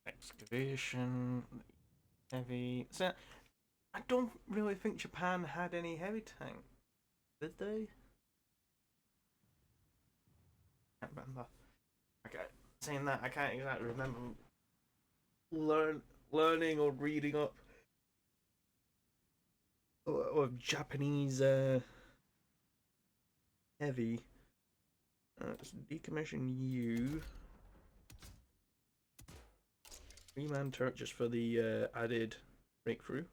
Excavation, heavy. So, I don't really think Japan had any heavy tank, did they? Can't remember. Okay, saying that I can't exactly remember learning or reading up of Japanese heavy. Let's decommission you. 3-man turret just for the added breakthrough.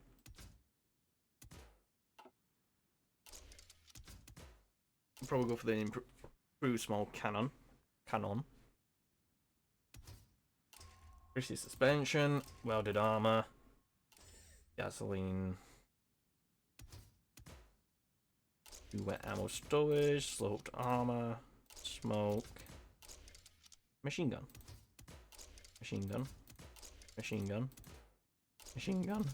Probably go for the improved small cannon. Greasy suspension, welded armor, gasoline, wet ammo storage, sloped armor, smoke, machine gun, machine gun, machine gun, machine gun,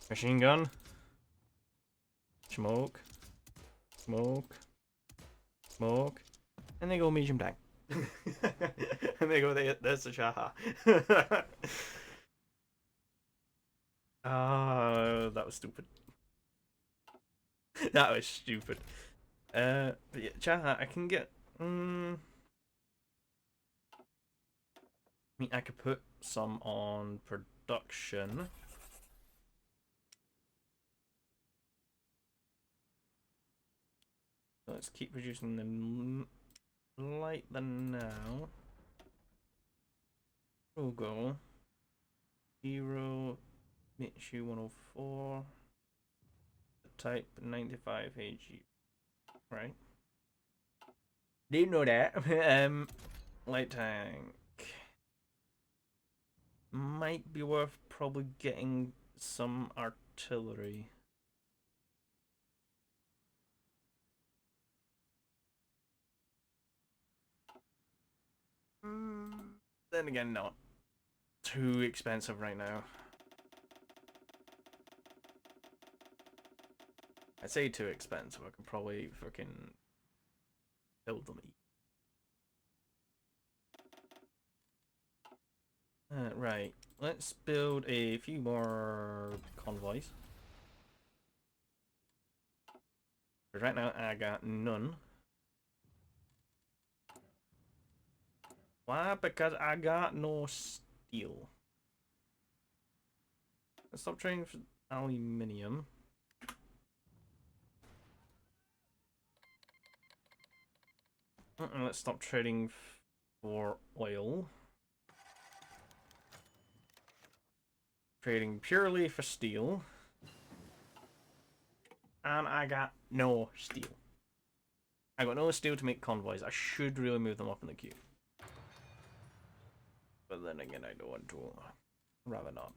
machine gun, smoke, smoke, smoke, and they go medium tank. And they go, there's the Chaha. That was stupid. That was stupid. But yeah, Chaha, I can get. I mean, I could put some on production. Let's keep producing them like them now. We'll go 0 Mitsu 104. Type 95 AG. Right. Didn't know that. Light tank. Might be worth probably getting some artillery. Then again, not too expensive right now. I say too expensive, I could probably fucking build them. Right, let's build a few more convoys. Right now I got none. Why? Because I got no steel. Let's stop trading for aluminium. Let's stop trading for oil. Trading purely for steel. And I got no steel. I got no steel to make convoys. I should really move them up in the queue. But then again, I don't want to. Rather not.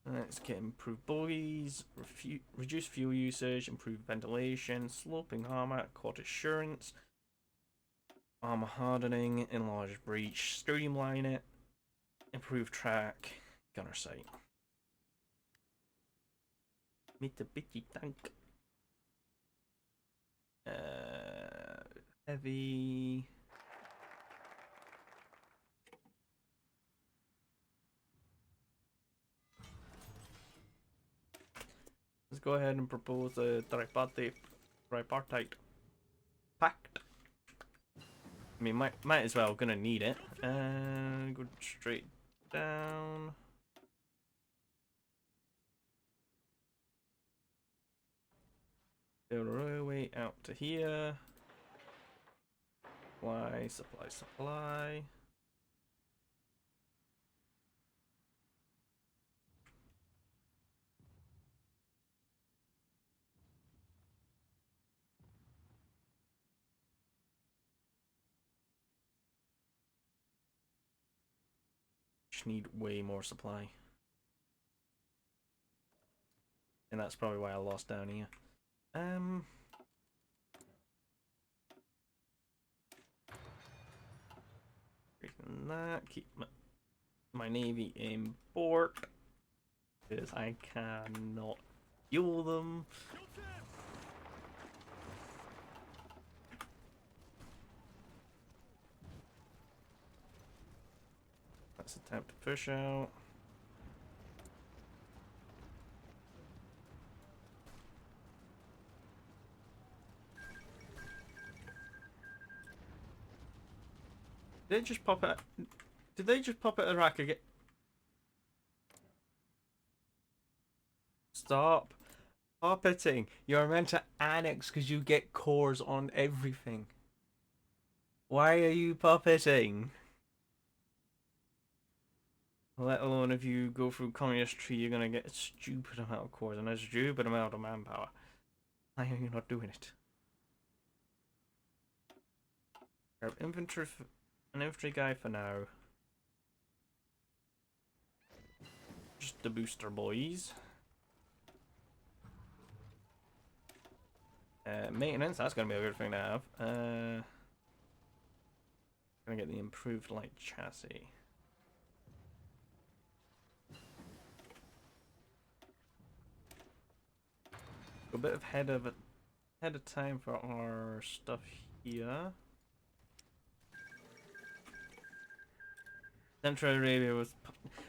Let's get improved bogies, reduce fuel usage, improve ventilation, sloping armor, court assurance, armor hardening, enlarge breach, streamline it, improve track, gunner sight. Mitsubishi tank. Heavy. Let's go ahead and propose a tripartite pact. I mean, might as well. Gonna need it. And go straight down. Build a railway out to here. Supply, supply, supply. Just need way more supply. And that's probably why I lost down here. That, keep my navy in port. Because I cannot fuel them. Let's attempt to push out. Did they just pop it? Did they just pop it Iraq again? Stop puppeting. You're meant to annex because you get cores on everything. Why are you puppeting? Let alone if you go through communist tree, you're gonna get a stupid amount of cores and a stupid amount of manpower. Why are you not doing it? Grab infantry, an infantry guy for now. Just the booster boys. Maintenance, that's gonna be a good thing to have. Gonna get the improved light chassis. A bit of head of time for our stuff here. Central Arabia was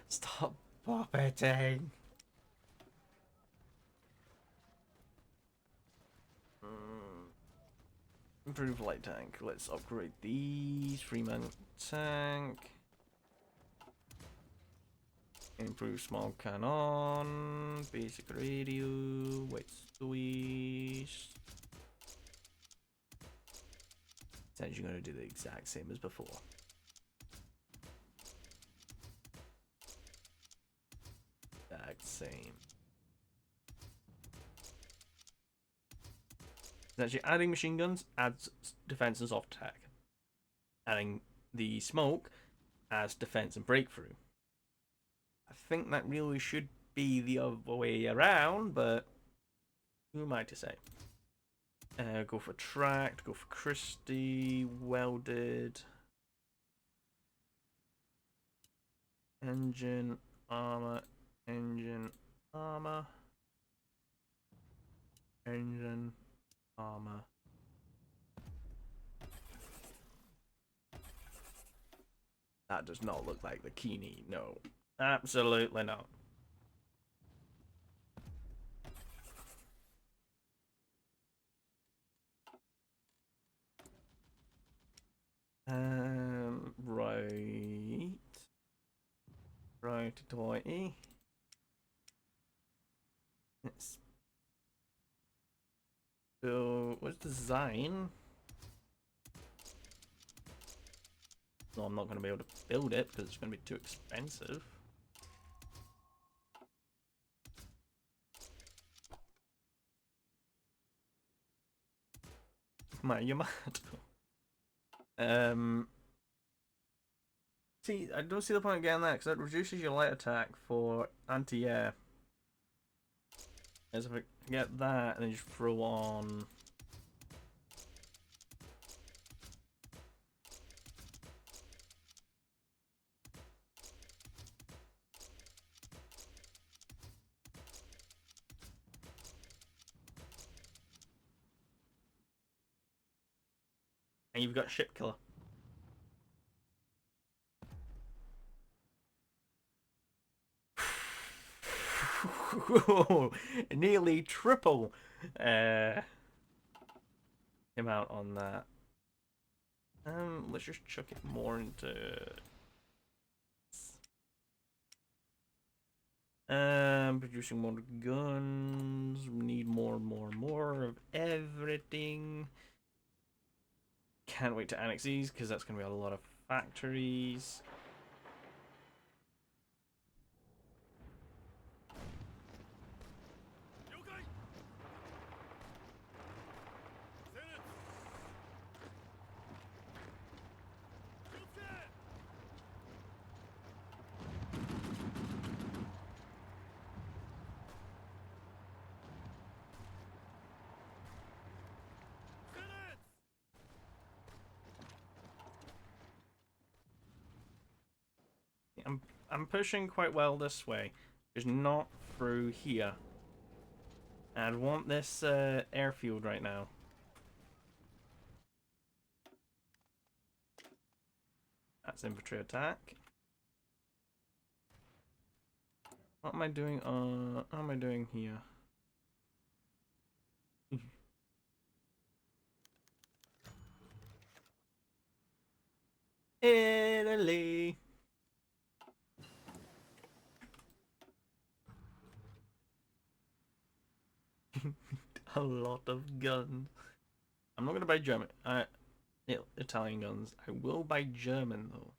stop puppeting. Improved light tank. Let's upgrade these. 3-man tank. Improve small cannon. Basic radio. White squeeze. Essentially going to do the exact same as before. Exact same. Actually, adding machine guns adds defense and soft attack. Adding the smoke adds defense and breakthrough. I think that really should be the other way around, but who am I to say? Go for tracked, go for Christie, welded. Engine, armor, engine, armor. Engine, armor. That does not look like the Keeney, no. Absolutely not. Right. Right, 20. Yes. So, what's design? No, I'm not going to be able to build it because it's going to be too expensive. Man, you're mad. See, I don't see the point of getting that because that reduces your light attack for anti-air. As if I get that and then just throw on. And you've got ship killer. Nearly triple amount on that. Let's just chuck it more into Producing more guns. We need more of everything. Can't wait to annex these because that's going to be a lot of factories. I'm pushing quite well this way, just not through here. And I want this airfield right now. That's infantry attack. What am I doing? What am I doing here? Italy. A lot of guns. I'm not gonna buy German. Italian guns. I will buy German though,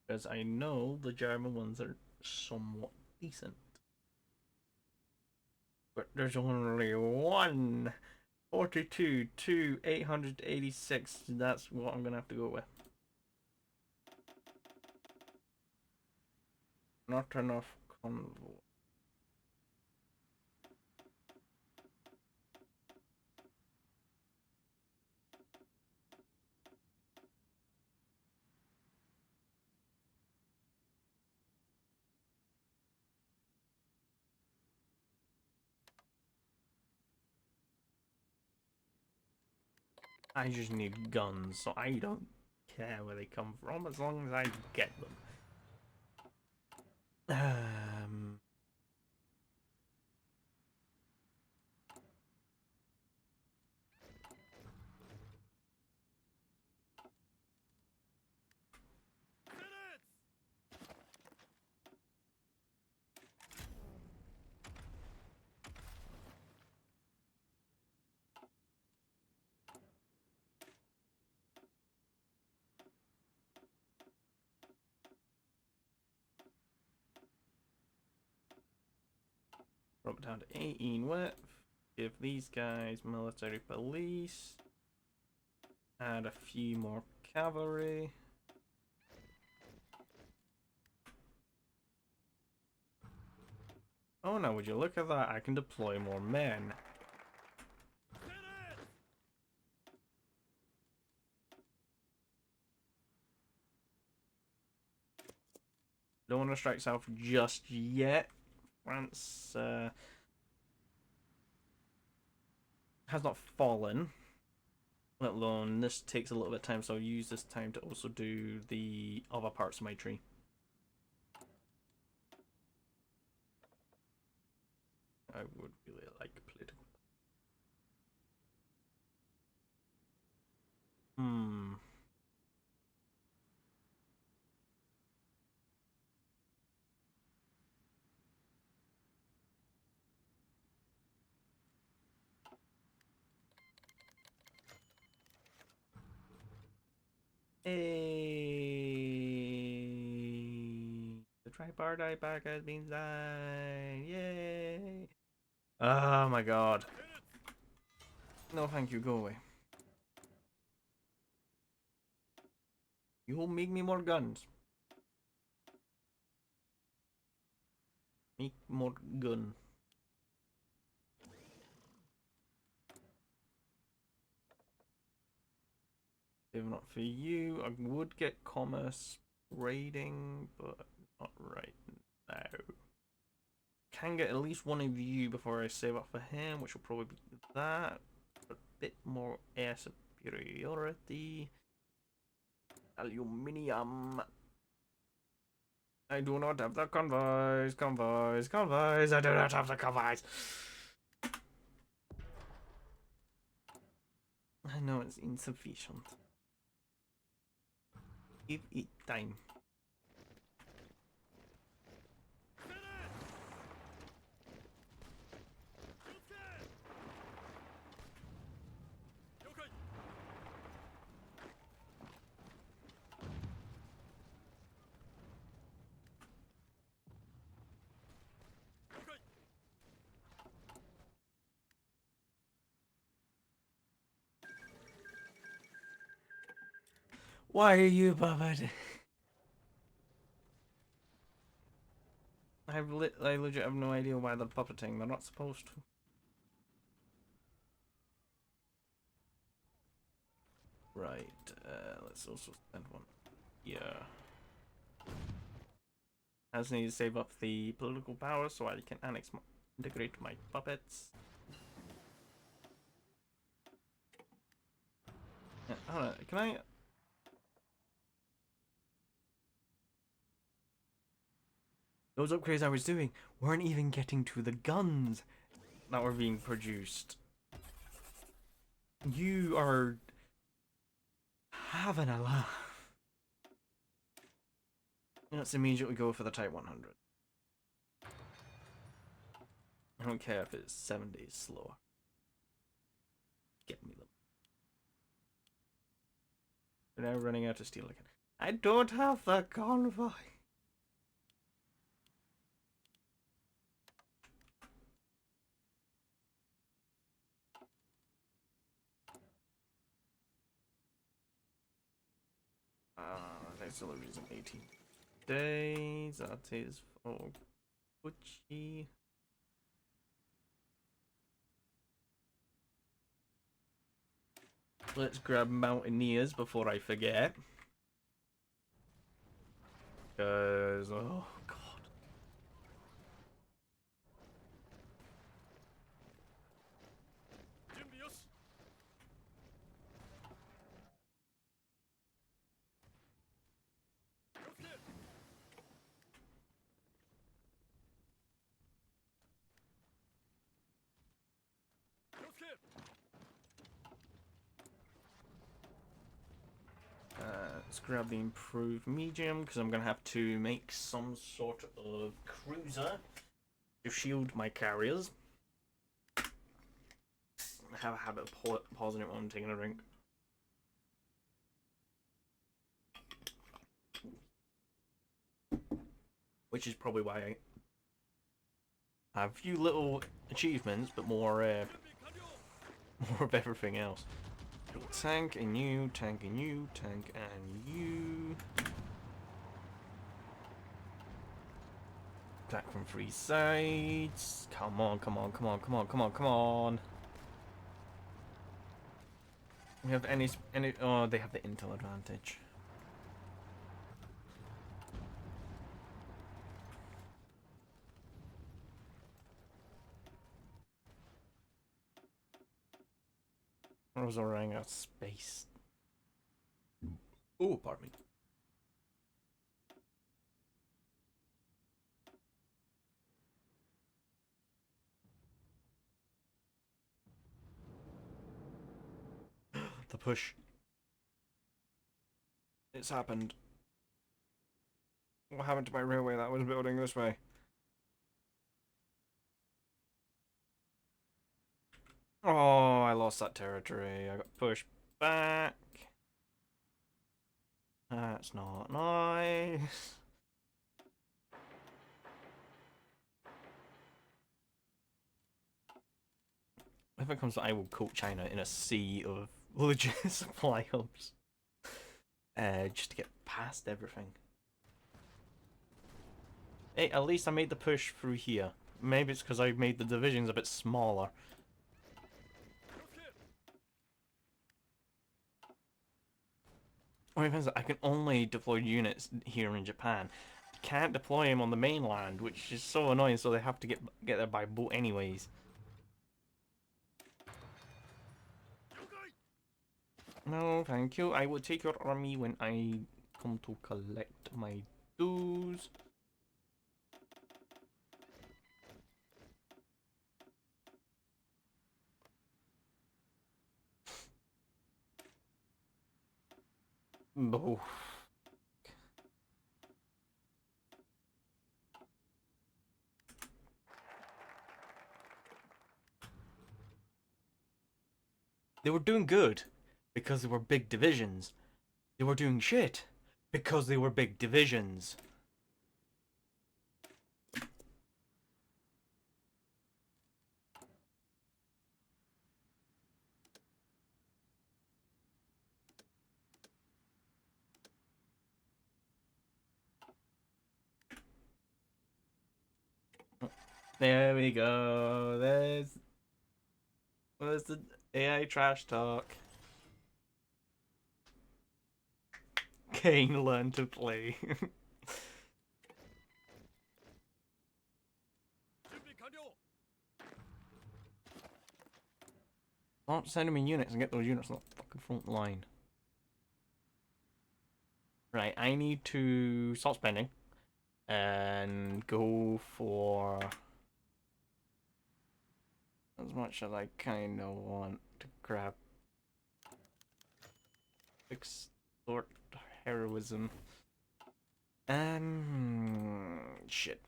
because I know the German ones are somewhat decent. But there's only one 42 to 886. That's what I'm gonna have to go with. Not enough convoy. I just need guns, so I don't care where they come from as long as I get them. Drop it down to 18 width. Give these guys military police. Add a few more cavalry. Oh no, would you look at that? I can deploy more men. Don't want to strike south just yet. France has not fallen. Let alone this takes a little bit of time, so I'll use this time to also do the other parts of my tree. I would really like political. Hey, the tripartite pact has been signed. Yay! Oh my god. No, thank you. Go away. You'll make me more guns. Make more gun. If not for you, I would get commerce raiding, but not right now. Can get at least one of you before I save up for him, which will probably be that. A bit more air superiority. Aluminium. I do not have the convoys. I do not have the convoys. I know it's insufficient. Give it time. Why are you bothered? I legit have no idea why they're puppeting. They're not supposed to. Right. Let's also spend one. Yeah. I just need to save up the political power so I can integrate my puppets. Yeah, hold on. Can I? Those upgrades I was doing weren't even getting to the guns that were being produced. You are having a laugh. Let's immediately go for the Type 100. I don't care if it's 7 days slower. Get me them. We're now running out of steel again. I don't have the convoy. That's the reason 18 days. That is for Gucci. Let's grab Mountaineers before I forget. Because, oh god. Let's grab the improved medium because I'm going to have to make some sort of cruiser to shield my carriers. I have a habit of pausing it when I'm taking a drink. Which is probably why I have a few little achievements, but more of everything else. Tank and you, tank and you, tank and you. Attack from 3 sides. Come on, come on, come on, come on, come on, come on. We have any? Oh, they have the intel advantage. I was running out of space. Oh, pardon me. The push. It's happened. What happened to my railway that was building this way? Oh, I lost that territory. I got pushed back. That's not nice. If it comes to, I will coat China in a sea of legit supply hubs. Just to get past everything. Hey, at least I made the push through here. Maybe it's because I made the divisions a bit smaller. Or even I can only deploy units here in Japan. Can't deploy them on the mainland, which is so annoying. So they have to get there by boat anyways. No, thank you. I will take your army when I come to collect my dues. Oh. They were doing good because they were big divisions. They were doing shit because they were big divisions. There we go. There's the AI trash talk. Kane learn to play. Stop sending me units and get those units on the fucking front line. Right, I need to stop spending and go for as much as I kind of want to grab extort heroism. Shit.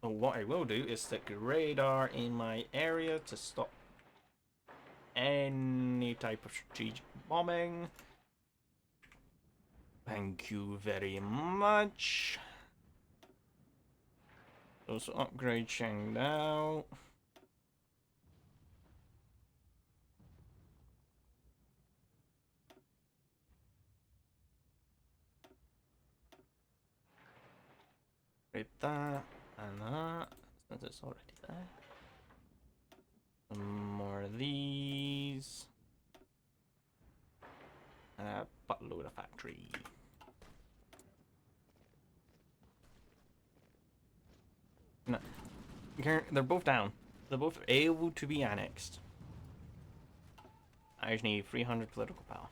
So what I will do is stick a radar in my area to stop any type of strategic bombing. Thank you very much. Also upgrade Chengdao. Upgrade that and that, since it's already there. Some more of these. And a buttload of factory. No, they're both down. They're both able to be annexed. I just need 300 political power.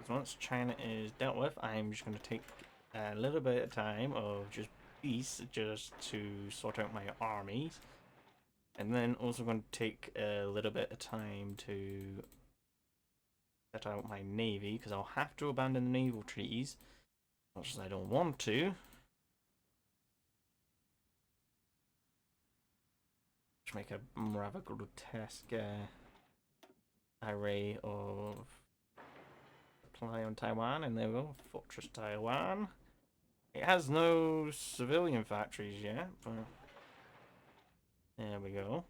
Once China is dealt with, I'm just going to take a little bit of time of just peace just to sort out my armies. And then also going to take a little bit of time to set out my navy, because I'll have to abandon the naval treaties, much as I don't want to. Just make a rather grotesque array of supply on Taiwan, and there we go, Fortress Taiwan. It has no civilian factories yet, but there we go.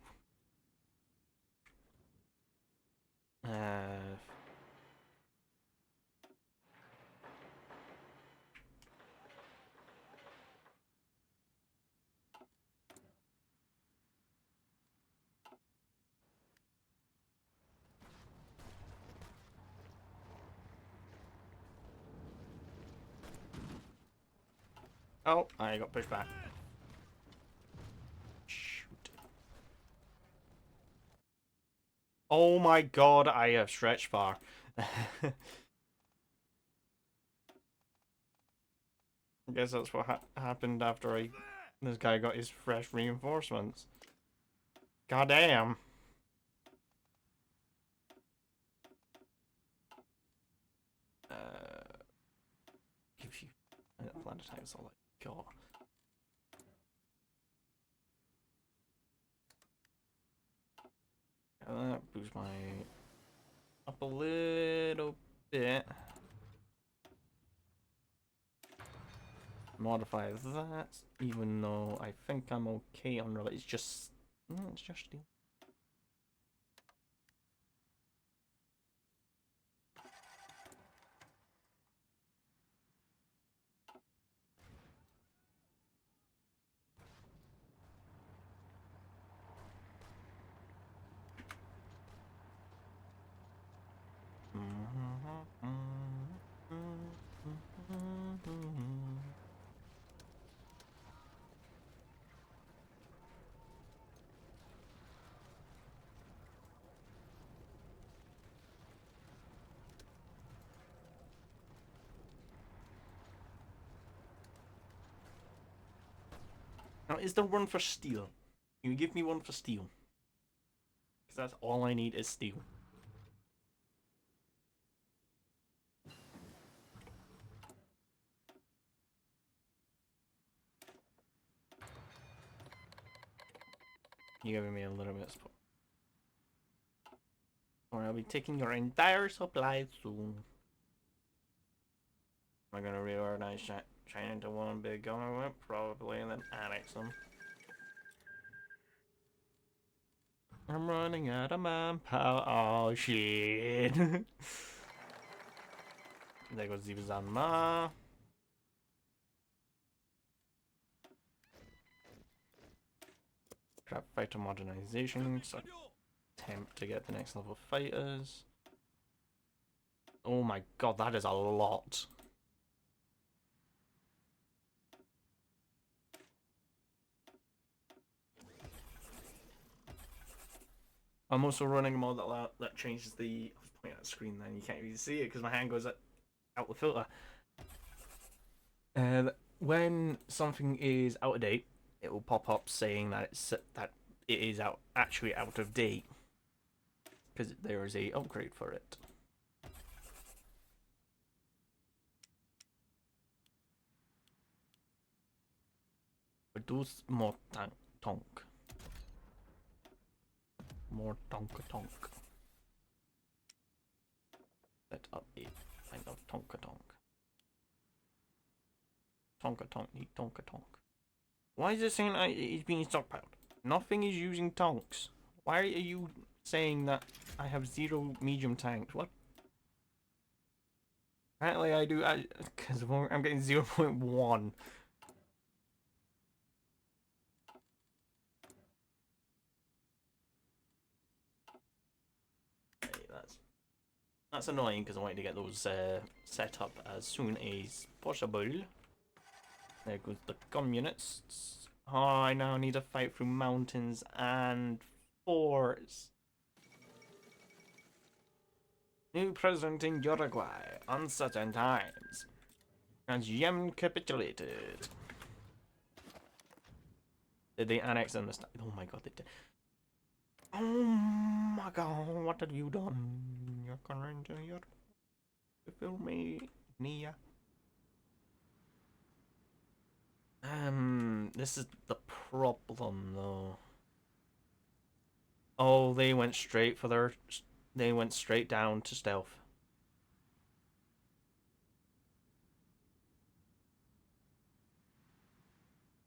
Oh, I got pushed back. Shoot. Oh my god, I have stretched far. I guess that's what happened after this guy got his fresh reinforcements. God damn. Give you planetites all I got. That boosts my up a little bit. Modify that, even though I think I'm okay on roll. It's just steel. Now, is there one for steel? Can you give me one for steel? Because that's all I need is steel. You're giving me a little bit of support. Or I'll be taking your entire supply soon. Am I gonna reorganize China into one big government? Probably, and then annex them. I'm running out of manpower. Oh shit. There goes Zibazanma. Crap fighter modernization. So attempt to get the next level fighters. Oh my god, that is a lot. I'm also running a mod that changes the. I was pointing at the screen then, you can't even see it because my hand goes out the filter. When something is out of date, it will pop up saying that it is actually out of date because there is a upgrade for it. Produce more tonk. More tonk. Set up a kind of tonk. Tonk. Why is it saying it's being stockpiled? Nothing is using tonks. Why are you saying that I have 0 medium tanks? What? Apparently I do, because I'm getting 0.1. Okay, that's annoying because I wanted to get those set up as soon as possible. There goes the communists. Oh, I now need to fight through mountains and forests. New president in Uruguay, uncertain times. And Yemen capitulated. Did they annex and understand? Oh my god, they did. Oh my god, what have you done? You're going to Europe. You feel me, Nia? This is the problem though. Oh, they went straight for their. They went straight down to stealth.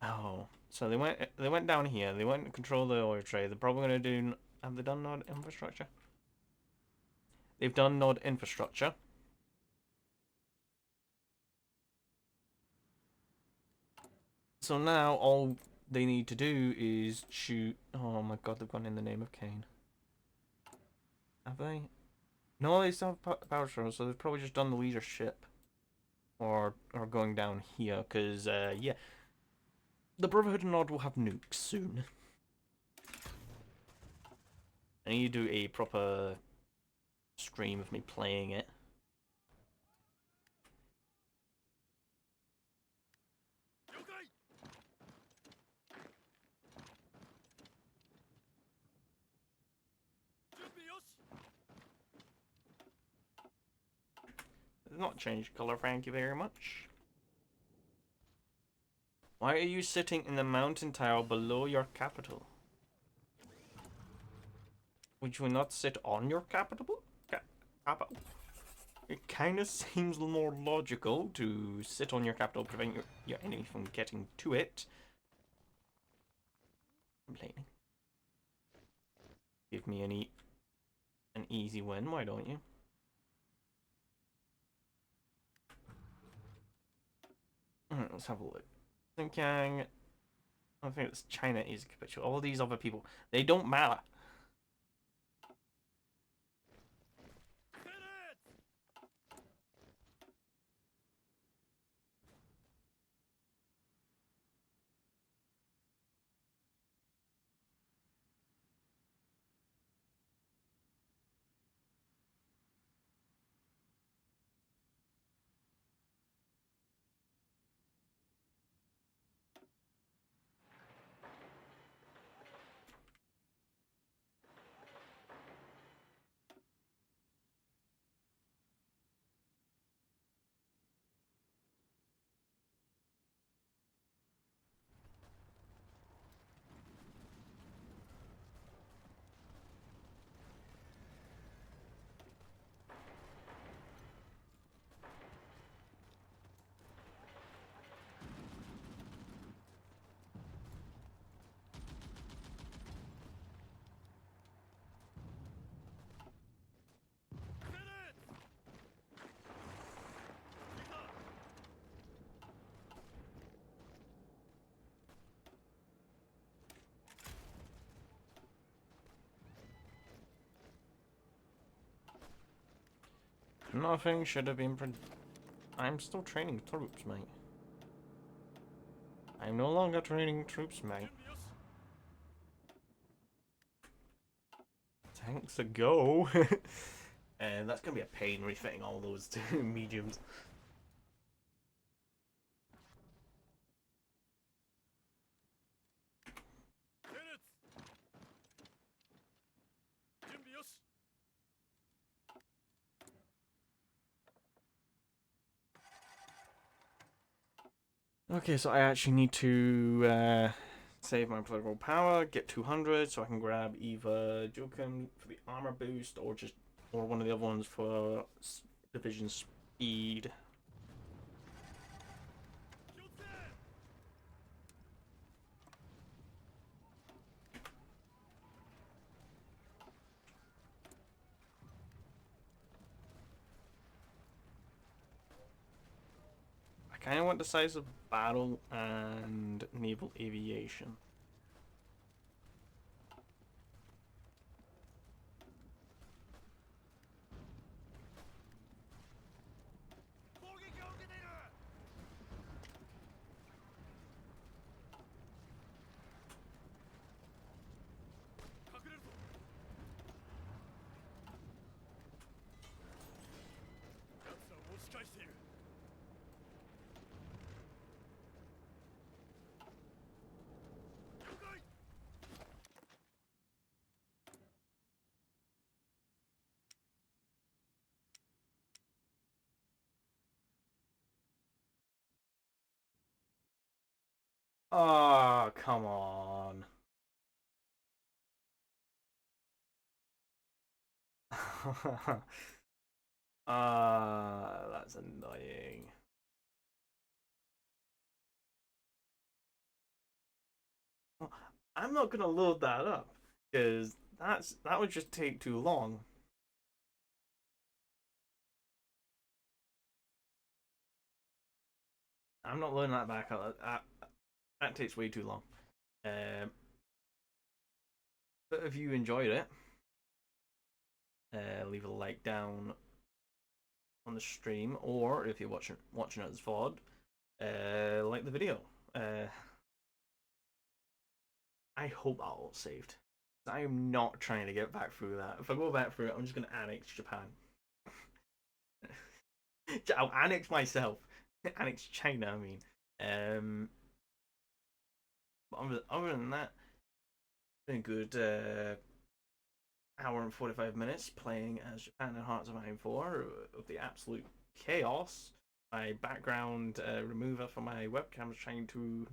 Oh, so they went down here. They went to control the oil trade. They're probably gonna do. Have they done node infrastructure? They've done node infrastructure. So now all they need to do is shoot. Oh my god, they've gone in the name of Cain. Have they? No, they still have power control, so they've probably just done the leadership, or going down here. Cause yeah, the Brotherhood node will have nukes soon. I need to do a proper stream of me playing it. It's not changed color, thank you very much. Why are you sitting in the mountain tower below your capital? Would you not sit on your capital? Capital? It kind of seems more logical to sit on your capital, prevent your enemy from getting to it. Complaining. Give me an easy win, why don't you? Let's have a look. Xinjiang. I think it's China is capitulating. All these other people, they don't matter. Nothing should have been. I'm still training troops, mate. I'm no longer training troops, mate. Tanks a go. And that's gonna be a pain refitting all those mediums. Okay, so I actually need to save my political power, get 200, so I can grab either Jokum for the armor boost or one of the other ones for division speed. I kind of want decisive battle and naval aviation. Oh, come on. That's annoying. I'm not gonna load that up because that would just take too long. I'm not loading that back up. That takes way too long. Um, but if you enjoyed it, leave a like down on the stream, or if you're watching it as VOD, like the video. I hope that all saved. I am not trying to get back through that. If I go back through it, I'm just gonna annex Japan. I'll annex myself. Annex China, I mean. But other than that, been a good hour and 45 minutes playing as Japan and Hearts of Iron 4 of the absolute chaos. My background remover for my webcam is trying to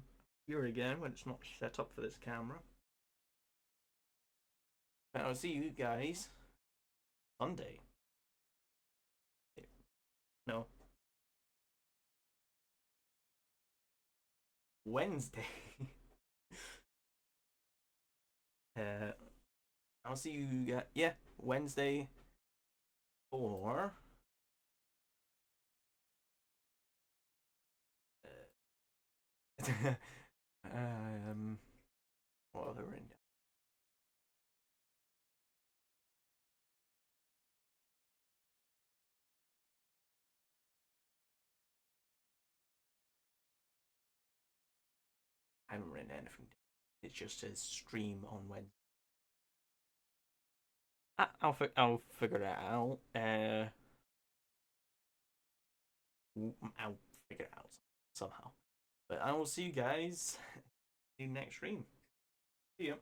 appear again when it's not set up for this camera. But I'll see you guys Sunday. No, Wednesday. uh, I'll see you guys. Yeah, Wednesday for. um, what other in? I haven't written anything. It just says stream on Wednesday. I'll figure it out. I'll figure it out somehow. But I will see you guys in next stream. See ya.